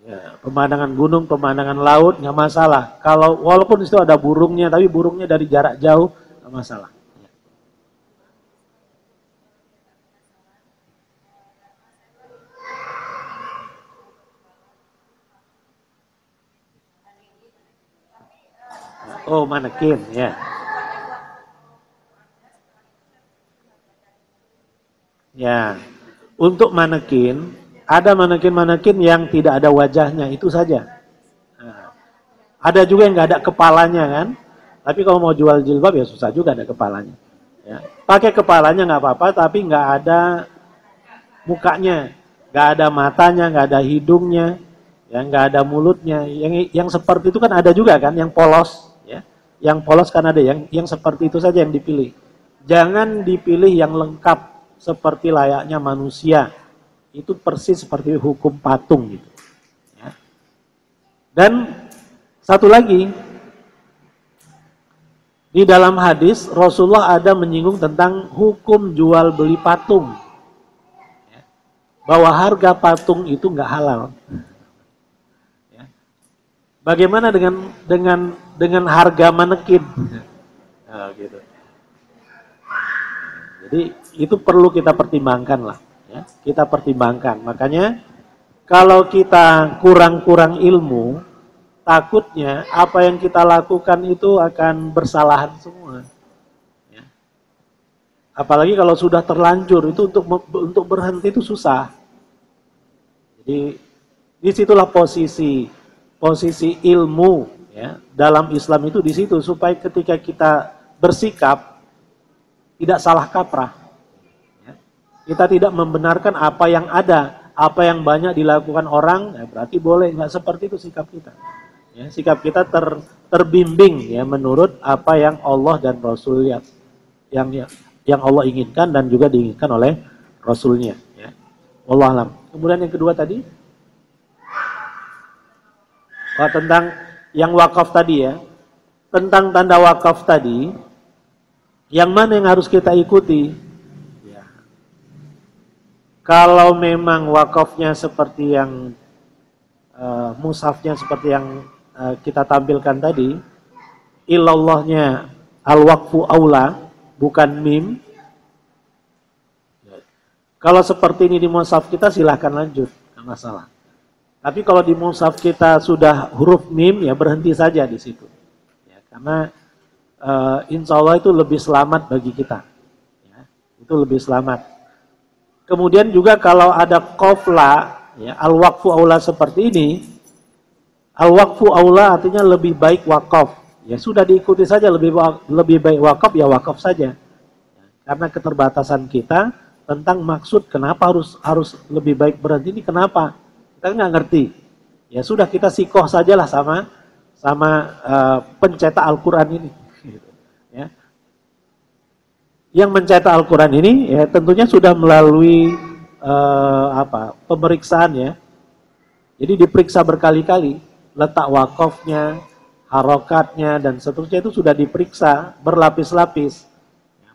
Ya, pemandangan gunung, pemandangan laut nggak masalah. Kalau walaupun itu ada burungnya, tapi burungnya dari jarak jauh nggak masalah. Oh, manekin, ya. Ya, untuk manekin, ada manekin-manekin yang tidak ada wajahnya, itu saja. Nah, ada juga yang nggak ada kepalanya kan, tapi kalau mau jual jilbab ya susah juga ada kepalanya. Ya. Pakai kepalanya nggak apa-apa, tapi nggak ada mukanya, nggak ada matanya, nggak ada hidungnya, ya nggak ada mulutnya. Yang seperti itu kan ada juga kan, yang polos. Yang polos kan ada, yang seperti itu saja yang dipilih. Jangan dipilih yang lengkap seperti layaknya manusia. Itu persis seperti hukum patung gitu. Ya. Dan satu lagi, di dalam hadis Rasulullah ada menyinggung tentang hukum jual beli patung. Ya. Bahwa harga patung itu nggak halal. Bagaimana dengan harga manekin? Nah, gitu. Jadi itu perlu kita pertimbangkan lah. Ya. Kita pertimbangkan. Makanya kalau kita kurang ilmu, takutnya apa yang kita lakukan itu akan bersalahan semua. Ya. Apalagi kalau sudah terlanjur, itu untuk berhenti itu susah. Jadi disitulah posisi ilmu ya dalam Islam itu di situ, supaya ketika kita bersikap tidak salah kaprah. Ya. Kita tidak membenarkan apa yang ada, apa yang banyak dilakukan orang, ya berarti boleh, nggak seperti itu sikap kita. Ya, sikap kita terbimbing ya menurut apa yang Allah dan Rasul yang Allah inginkan dan juga diinginkan oleh Rasulnya. Ya. Wallahu a'lam. Kemudian yang kedua tadi, tentang yang wakaf tadi ya. Tentang tanda wakaf tadi, yang mana yang harus kita ikuti? Ya. Kalau memang wakafnya seperti yang mushafnya seperti yang kita tampilkan tadi, ilallahnya al-waqfu aula, bukan mim. Kalau seperti ini di mushaf kita silahkan lanjut, nggak masalah. Tapi kalau di mushaf kita sudah huruf mim, ya berhenti saja di situ. Ya, karena insya Allah itu lebih selamat bagi kita. Ya, itu lebih selamat. Kemudian juga kalau ada qafla, ya, al-waqfu aula seperti ini, al-waqfu aula artinya lebih baik wakaf. Ya sudah diikuti saja, lebih baik wakaf ya wakaf saja. Ya, karena keterbatasan kita tentang maksud kenapa harus lebih baik berhenti ini kenapa? Kita nggak ngerti. Ya sudah kita sikoh sajalah sama pencetak Al-Quran ini. Ya. Yang mencetak Al-Quran ini ya tentunya sudah melalui pemeriksaan ya. Jadi diperiksa berkali-kali letak wakafnya, harokatnya dan seterusnya itu sudah diperiksa berlapis-lapis.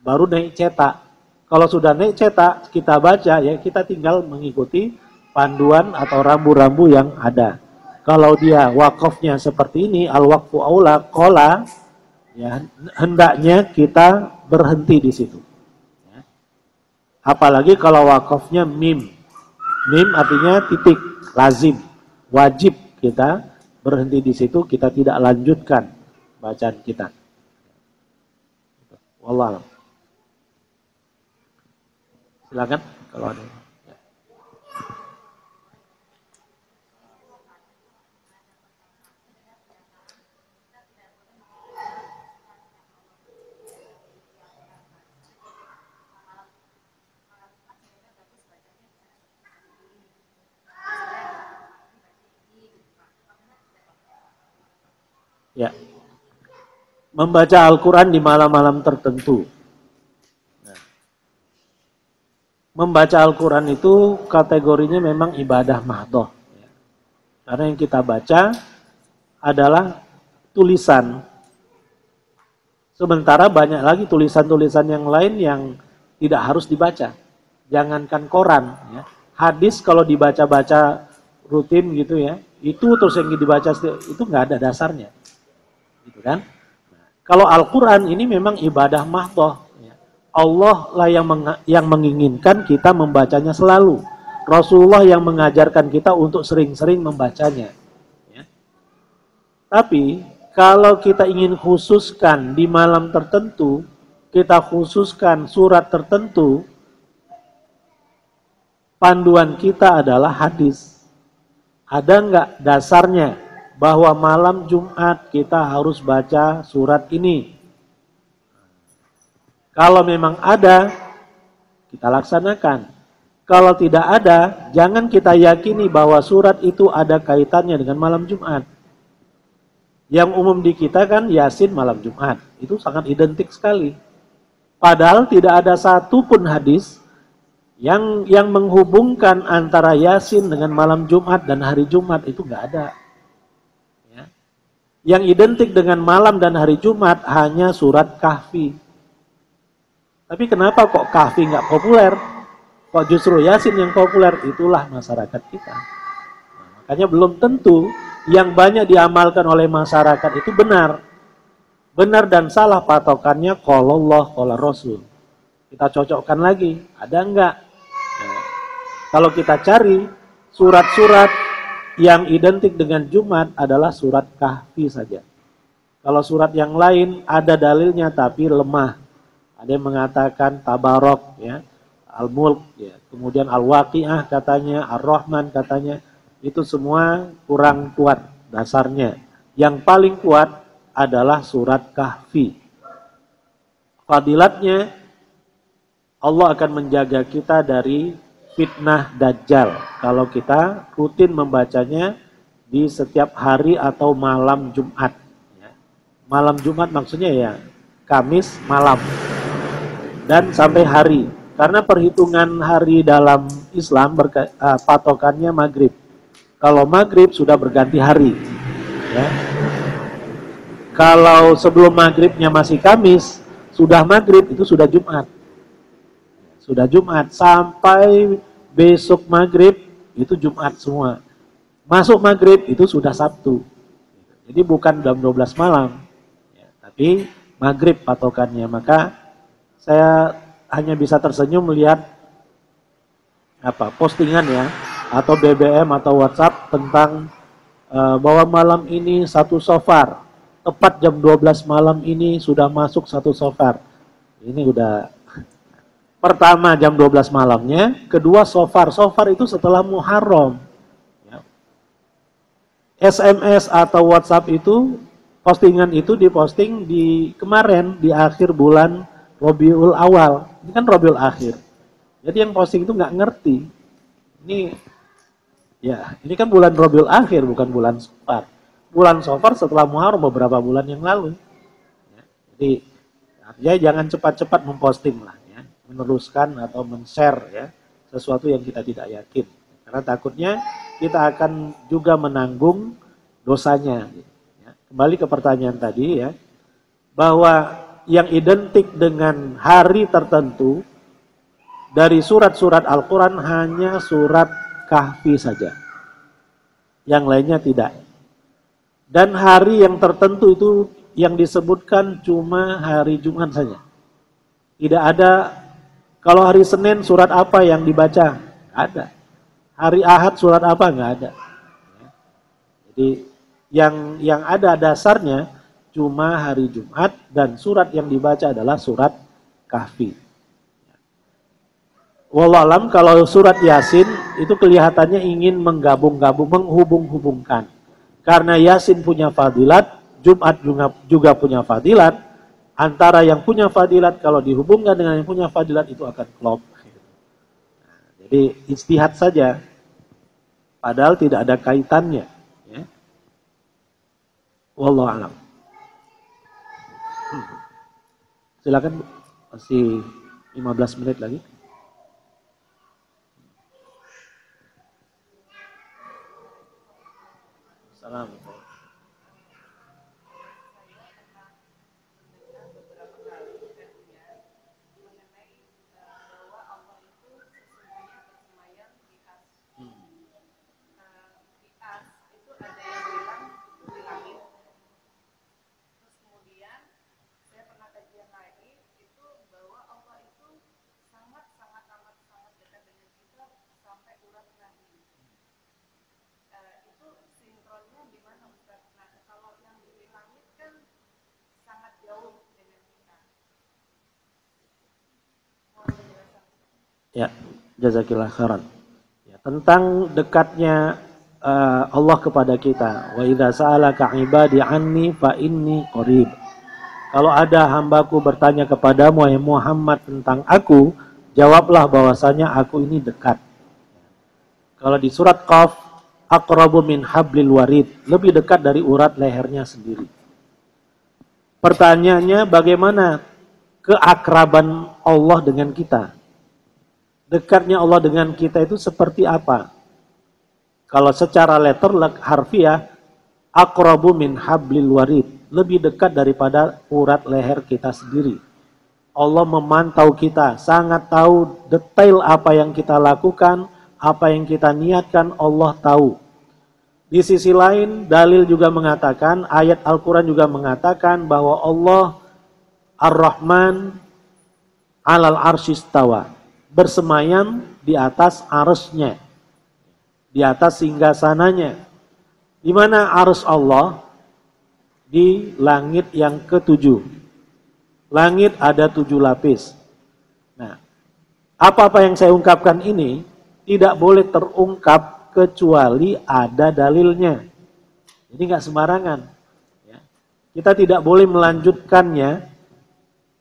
Baru naik cetak. Kalau sudah naik cetak kita baca ya kita tinggal mengikuti panduan atau rambu-rambu yang ada. Kalau dia wakafnya seperti ini, al-waqfu aula qala, ya hendaknya kita berhenti di situ. Ya. Apalagi kalau wakafnya mim. Mim artinya titik, lazim, wajib kita berhenti di situ, kita tidak lanjutkan bacaan kita. Wallah. Silakan kalau ada. Ya, membaca Al-Quran di malam-malam tertentu. Nah, membaca Al-Quran itu kategorinya memang ibadah mahdhah. Ya. Karena yang kita baca adalah tulisan. Sementara banyak lagi tulisan-tulisan yang lain yang tidak harus dibaca. Jangankan koran. Ya. Hadis kalau dibaca-baca rutin gitu ya, itu terus yang dibaca itu nggak ada dasarnya. Gitu kan? Nah, kalau Al-Quran ini memang ibadah mahdhah. Ya. Allah lah yang menginginkan kita membacanya selalu. Rasulullah yang mengajarkan kita untuk sering-sering membacanya. Ya. Tapi kalau kita ingin khususkan di malam tertentu, kita khususkan surat tertentu, panduan kita adalah hadis. Ada nggak dasarnya? Bahwa malam Jumat kita harus baca surat ini. Kalau memang ada, kita laksanakan. Kalau tidak ada, jangan kita yakini bahwa surat itu ada kaitannya dengan malam Jumat. Yang umum di kita kan Yasin malam Jumat. Itu sangat identik sekali. Padahal tidak ada satupun hadis yang menghubungkan antara Yasin dengan malam Jumat dan hari Jumat. Itu nggak ada. Yang identik dengan malam dan hari Jumat hanya surat Kahfi. Tapi kenapa kok Kahfi nggak populer? Kok justru Yasin yang populer? Itulah masyarakat kita. Nah, makanya belum tentu yang banyak diamalkan oleh masyarakat itu benar. Benar dan salah patokannya qala Allah, qala Rasul. Kita cocokkan lagi, ada nggak? Nah, kalau kita cari surat-surat yang identik dengan Jumat adalah surat Kahfi saja. Kalau surat yang lain ada dalilnya tapi lemah. Ada yang mengatakan Tabarok, ya, Al-Mulk, ya, kemudian Al-Waqi'ah katanya, Ar-Rahman katanya, itu semua kurang kuat dasarnya. Yang paling kuat adalah surat Kahfi. Fadilatnya Allah akan menjaga kita dari fitnah Dajjal kalau kita rutin membacanya di setiap hari atau malam Jumat. Malam Jumat maksudnya ya Kamis malam dan sampai hari. Karena perhitungan hari dalam Islam patokannya maghrib. Kalau maghrib sudah berganti hari. Ya. Kalau sebelum maghribnya masih Kamis, sudah maghrib itu sudah Jumat. Sudah Jumat sampai besok maghrib itu Jumat semua. Masuk maghrib itu sudah Sabtu. Jadi bukan jam 12 malam. Ya, tapi maghrib patokannya. Maka saya hanya bisa tersenyum melihat postingan ya, atau BBM atau WhatsApp tentang bahwa malam ini satu shofar. Tepat jam 12 malam ini sudah masuk satu shofar. Ini udah pertama jam 12 malamnya, kedua shofar. Shofar itu setelah Muharram. Ya. SMS atau WhatsApp itu, postingan itu diposting di kemarin, di akhir bulan Rabiul Awal. Ini kan Rabiul Akhir. Jadi yang posting itu nggak ngerti. Ini kan bulan Rabiul Akhir, bukan bulan Shofar. Bulan Shofar setelah Muharram beberapa bulan yang lalu. Ya, jadi artinya jangan cepat-cepat memposting lah, ya, meneruskan atau men-share ya sesuatu yang kita tidak yakin. Karena takutnya kita akan juga menanggung dosanya. Ya. Kembali ke pertanyaan tadi ya, bahwa yang identik dengan hari tertentu dari surat-surat Al-Quran hanya surat Kahfi saja. Yang lainnya tidak. Dan hari yang tertentu itu yang disebutkan cuma hari Jumat saja. Tidak ada, kalau hari Senin surat apa yang dibaca? Nggak ada. Hari Ahad surat apa? Nggak ada. Jadi yang ada dasarnya cuma hari Jumat dan surat yang dibaca adalah surat Kahfi. Wallahualam kalau surat Yasin itu kelihatannya ingin menggabung-gabung, menghubung-hubungkan. Karena Yasin punya fadilat, Jumat juga punya fadilat. Antara yang punya fadilat kalau dihubungkan dengan yang punya fadilat itu akan klop. Jadi ijtihad saja. Padahal tidak ada kaitannya. Ya. Wallahualam. Silakan, masih 15 menit lagi. Assalamualaikum. Ya, jazakillah khairan. Ya, tentang dekatnya Allah kepada kita. Wa idza sa'alaka 'ibadi 'anni fa inni qarib. Kalau ada hambaku bertanya kepadamu wahai Muhammad tentang aku, jawablah bahwasanya aku ini dekat. Kalau di surat Qaf, aqrabu min hablil warid, lebih dekat dari urat lehernya sendiri. Pertanyaannya bagaimana keakraban Allah dengan kita? Dekatnya Allah dengan kita itu seperti apa? Kalau secara letter harfiah, aqrabu min hablil warid, lebih dekat daripada urat leher kita sendiri. Allah memantau kita, sangat tahu detail apa yang kita lakukan, apa yang kita niatkan, Allah tahu. Di sisi lain, dalil juga mengatakan, ayat Al-Quran juga mengatakan bahwa Allah Ar-Rahman alal arsyistawa, bersemayam di atas arsy-Nya, di atas singgasananya. Di mana arsy Allah? Di langit yang ketujuh. Langit ada 7 lapis. Nah, apa-apa yang saya ungkapkan ini tidak boleh terungkap kecuali ada dalilnya. Jadi nggak sembarangan. Ya. Kita tidak boleh melanjutkannya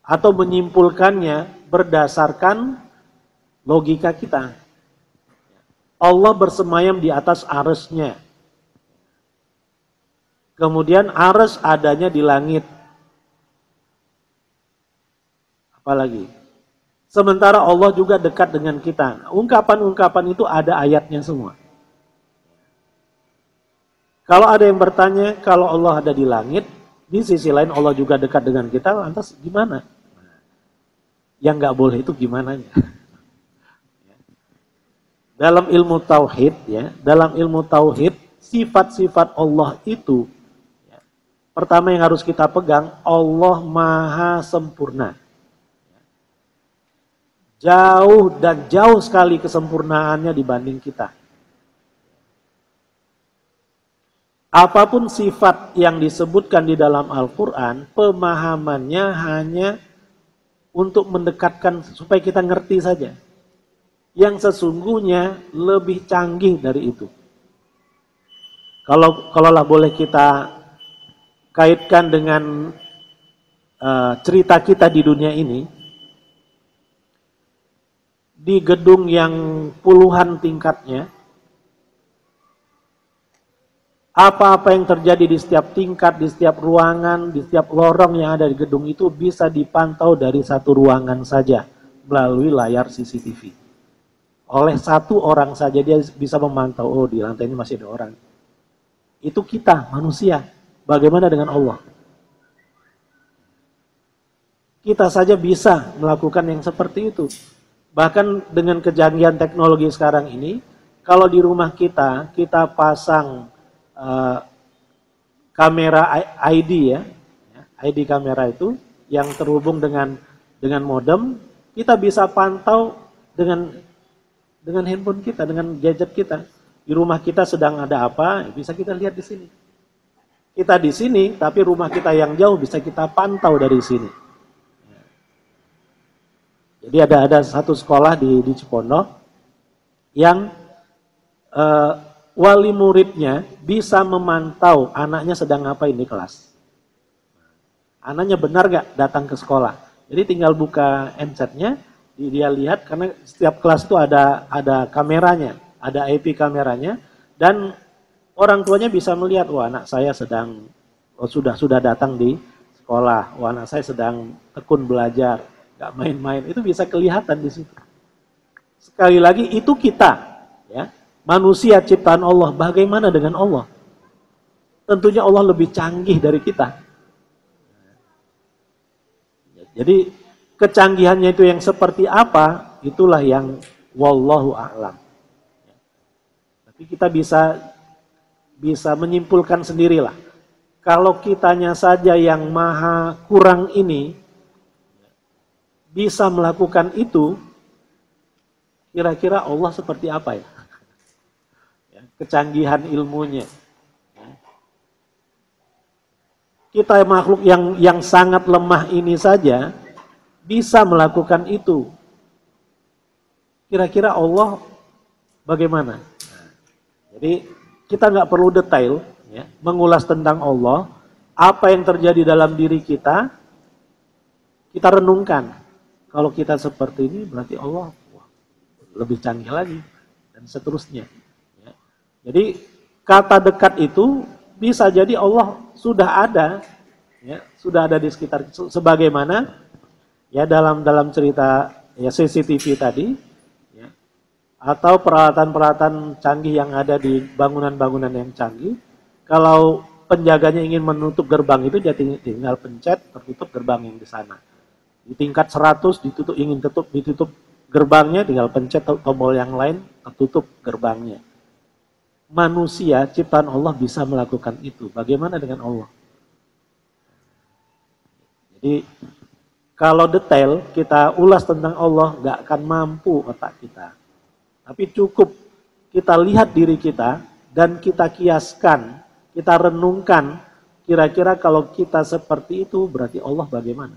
atau menyimpulkannya berdasarkan logika kita. Allah bersemayam di atas arsy-Nya. Kemudian arsy adanya di langit. Apalagi? Sementara Allah juga dekat dengan kita. Ungkapan-ungkapan itu ada ayatnya semua. Kalau ada yang bertanya, kalau Allah ada di langit, di sisi lain Allah juga dekat dengan kita, lantas gimana? Yang nggak boleh itu gimana? Dalam ilmu tauhid, dalam ilmu tauhid, sifat-sifat Allah itu, pertama yang harus kita pegang, Allah Maha Sempurna. Jauh dan jauh sekali kesempurnaannya dibanding kita. Apapun sifat yang disebutkan di dalam Al-Quran, pemahamannya hanya untuk mendekatkan supaya kita ngerti saja. Yang sesungguhnya lebih canggih dari itu. Kalaulah boleh kita kaitkan dengan cerita kita di dunia ini, di gedung yang puluhan tingkatnya, apa-apa yang terjadi di setiap tingkat, di setiap ruangan, di setiap lorong yang ada di gedung itu bisa dipantau dari satu ruangan saja melalui layar CCTV. Oleh satu orang saja dia bisa memantau, oh di lantai ini masih ada orang. Itu kita, manusia. Bagaimana dengan Allah? Kita saja bisa melakukan yang seperti itu. Bahkan dengan kejanggihan teknologi sekarang ini, kalau di rumah kita pasang kamera ID ID kamera itu yang terhubung dengan modem, kita bisa pantau dengan handphone kita, dengan gadget kita. Di rumah kita sedang ada apa, bisa kita lihat di sini. Kita di sini, tapi rumah kita yang jauh bisa kita pantau dari sini. Jadi ada satu sekolah di Cipondoh yang wali muridnya bisa memantau anaknya sedang ngapain di kelas. Anaknya benar gak datang ke sekolah. Jadi tinggal buka handsetnya, dia lihat karena setiap kelas itu ada kameranya, ada IP kameranya, dan orang tuanya bisa melihat, wah anak saya sudah datang di sekolah, wah anak saya sedang tekun belajar, gak main-main, itu bisa kelihatan di situ. Sekali lagi itu kita, manusia ciptaan Allah. Bagaimana dengan Allah? Tentunya Allah lebih canggih dari kita. Jadi kecanggihannya itu yang seperti apa, itulah yang wallahu a'lam. Tapi kita bisa menyimpulkan sendirilah. Kalau kitanya saja yang maha kurang ini bisa melakukan itu, kira-kira Allah seperti apa ya? Kecanggihan ilmunya. Kita makhluk yang sangat lemah ini saja bisa melakukan itu. Kira-kira Allah bagaimana? Jadi kita nggak perlu detail mengulas tentang Allah. Apa yang terjadi dalam diri kita renungkan. Kalau kita seperti ini berarti Allah lebih canggih lagi dan seterusnya. Jadi kata dekat itu bisa jadi Allah sudah ada di sekitar, sebagaimana dalam cerita CCTV tadi, atau peralatan-peralatan canggih yang ada di bangunan-bangunan yang canggih. Kalau penjaganya ingin menutup gerbang itu, dia tinggal pencet, tertutup gerbang yang di sana. Di tingkat 100 ditutup gerbangnya, tinggal pencet tombol yang lain, tertutup gerbangnya. Manusia ciptaan Allah bisa melakukan itu. Bagaimana dengan Allah? Jadi kalau detail kita ulas tentang Allah, nggak akan mampu otak kita. Tapi cukup kita lihat diri kita dan kita kiaskan, kita renungkan, kira-kira kalau kita seperti itu berarti Allah bagaimana?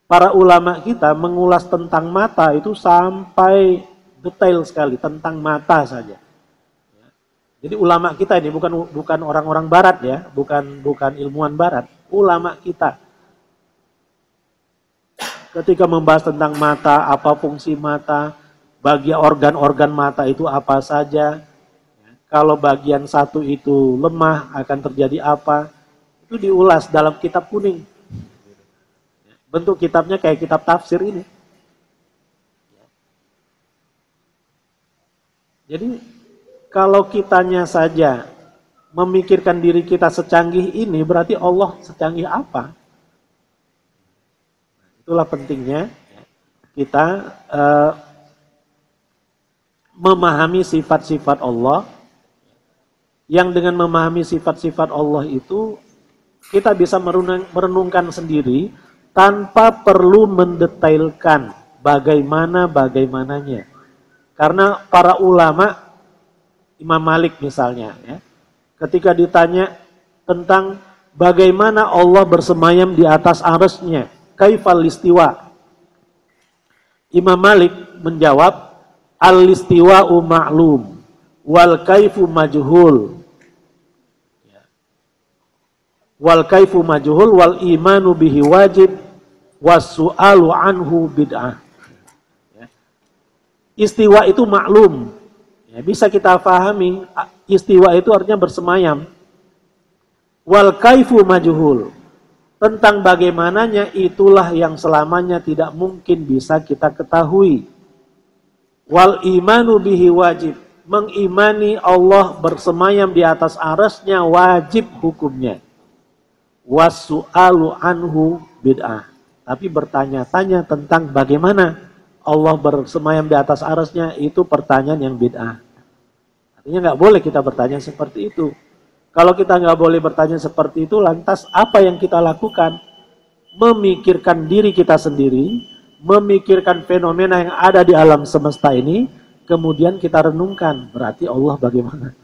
Para ulama kita mengulas tentang mata itu sampai detail sekali, tentang mata saja. Jadi ulama kita ini bukan orang-orang barat bukan ilmuwan barat, ulama kita. Ketika membahas tentang mata, apa fungsi mata, bagian organ-organ mata itu apa saja, kalau bagian satu itu lemah akan terjadi apa, itu diulas dalam kitab kuning. Bentuk kitabnya kayak kitab tafsir ini. Jadi kalau kitanya saja memikirkan diri kita secanggih ini, berarti Allah secanggih apa? Itulah pentingnya kita memahami sifat-sifat Allah, yang dengan memahami sifat-sifat Allah itu kita bisa merenungkan sendiri tanpa perlu mendetailkan bagaimananya. Karena para ulama, Imam Malik misalnya, ya, ketika ditanya tentang bagaimana Allah bersemayam di atas arsy-Nya, kaifal istiwa, Imam Malik menjawab, al-istiwa'u ma'lum wal kaifu majhul. Wal kaifu majhul wal imanu bihi wajib was su'alu anhu bid'ah. Istiwa itu maklum, ya, bisa kita pahami. Istiwa itu artinya bersemayam. Wal kaifu majhul, tentang bagaimananya itulah yang selamanya tidak mungkin bisa kita ketahui. Wal imanu bihi wajib, mengimani Allah bersemayam di atas arsy-Nya wajib hukumnya. Was-su'alu anhu bid'ah, tapi bertanya-tanya tentang bagaimana Allah bersemayam di atas arsy-Nya itu pertanyaan yang bid'ah. Artinya nggak boleh kita bertanya seperti itu. Kalau kita nggak boleh bertanya seperti itu, lantas apa yang kita lakukan? Memikirkan diri kita sendiri, memikirkan fenomena yang ada di alam semesta ini, kemudian kita renungkan, berarti Allah bagaimana?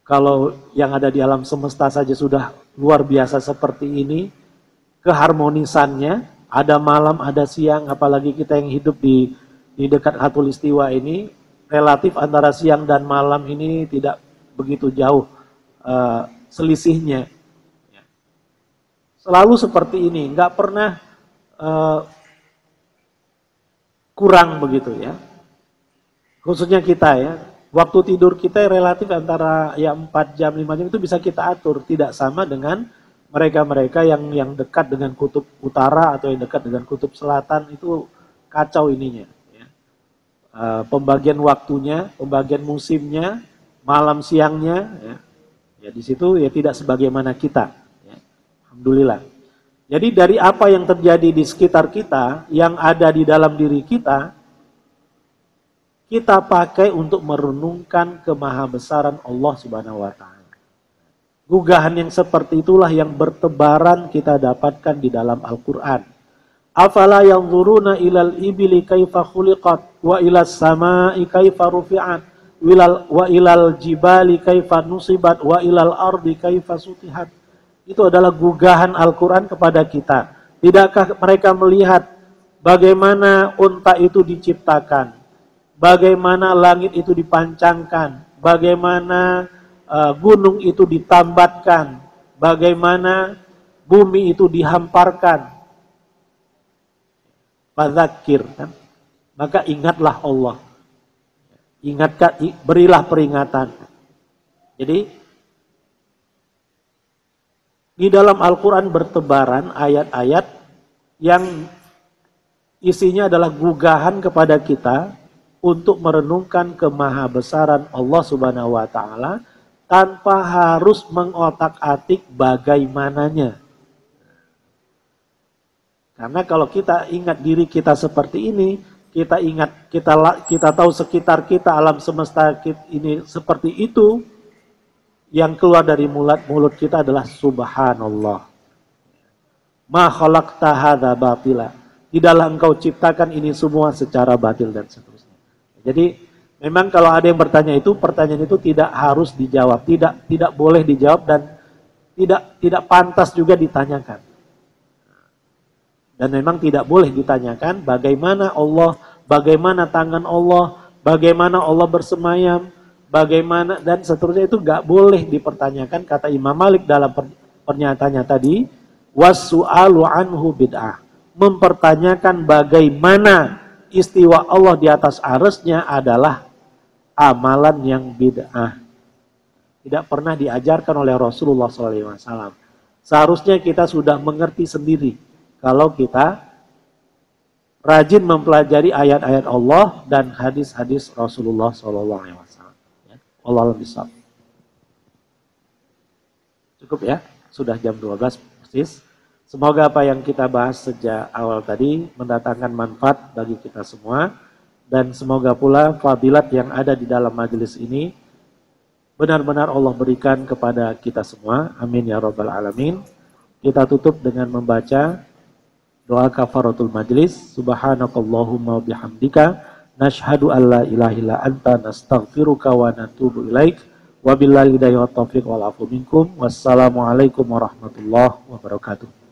Kalau yang ada di alam semesta saja sudah luar biasa seperti ini, keharmonisannya, ada malam, ada siang, apalagi kita yang hidup di dekat Khatulistiwa ini, relatif antara siang dan malam ini tidak begitu jauh selisihnya. Selalu seperti ini, nggak pernah kurang begitu ya. Khususnya kita ya, waktu tidur kita relatif antara ya 4 jam, 5 jam itu bisa kita atur, tidak sama dengan mereka-mereka yang dekat dengan kutub utara atau yang dekat dengan kutub selatan, itu kacau ininya. Ya. Pembagian waktunya, pembagian musimnya, malam siangnya, ya di situ ya tidak sebagaimana kita. Ya. Alhamdulillah. Jadi dari apa yang terjadi di sekitar kita, yang ada di dalam diri kita pakai untuk merenungkan kemahabesaran Allah Subhanahu wa Ta'ala. Gugahan yang seperti itulah yang bertebaran kita dapatkan di dalam Al-Quran. Afala yanzuruna ilal ibili kaifa khuliqat wa ilas sama'i kaifa rufi'at wa ilal jibali kaifa nusibat wa ilal ardi kaifa sutihat. Itu adalah gugahan Al-Quran kepada kita. Tidakkah mereka melihat bagaimana unta itu diciptakan, bagaimana langit itu dipancangkan, bagaimana gunung itu ditambatkan, bagaimana bumi itu dihamparkan. Fadzakir, kan? Maka ingatlah Allah. Ingatkan, berilah peringatan. Jadi di dalam Al-Quran bertebaran ayat-ayat yang isinya adalah gugahan kepada kita untuk merenungkan kemahabesaran Allah Subhanahu wa Ta'ala tanpa harus mengotak-atik bagaimananya. Karena kalau kita ingat diri kita seperti ini, kita tahu sekitar kita, alam semesta ini seperti itu, yang keluar dari mulut kita adalah subhanallah. Ma khalaqta hadza batila. Tidaklah engkau ciptakan ini semua secara batil dan seterusnya. Jadi memang kalau ada yang bertanya itu, pertanyaan itu tidak harus dijawab, tidak boleh dijawab dan tidak pantas juga ditanyakan. Dan memang tidak boleh ditanyakan bagaimana Allah, bagaimana tangan Allah, bagaimana Allah bersemayam, bagaimana dan seterusnya, itu nggak boleh dipertanyakan. Kata Imam Malik dalam pernyataannya tadi, was-su'alu anhu bid'ah. Mempertanyakan bagaimana istiwa Allah di atas arsy-Nya adalah amalan yang bid'ah. Tidak pernah diajarkan oleh Rasulullah SAW. Seharusnya kita sudah mengerti sendiri kalau kita rajin mempelajari ayat-ayat Allah dan hadis-hadis Rasulullah SAW. Ya. Wallahu a'lam. Cukup ya, sudah jam 12 persis. Semoga apa yang kita bahas sejak awal tadi mendatangkan manfaat bagi kita semua. Dan semoga pula fadilat yang ada di dalam majelis ini benar-benar Allah berikan kepada kita semua. Amin ya rabbal alamin. Kita tutup dengan membaca doa kafaratul majlis. Subhanakallahumma bihamdika nashhadu an la ilaha illa anta nastaghfiruka wa natubu ilaik. Wabillahi hidayah wa taufiq wal afu minkum. Wassalamualaikum warahmatullahi wabarakatuh.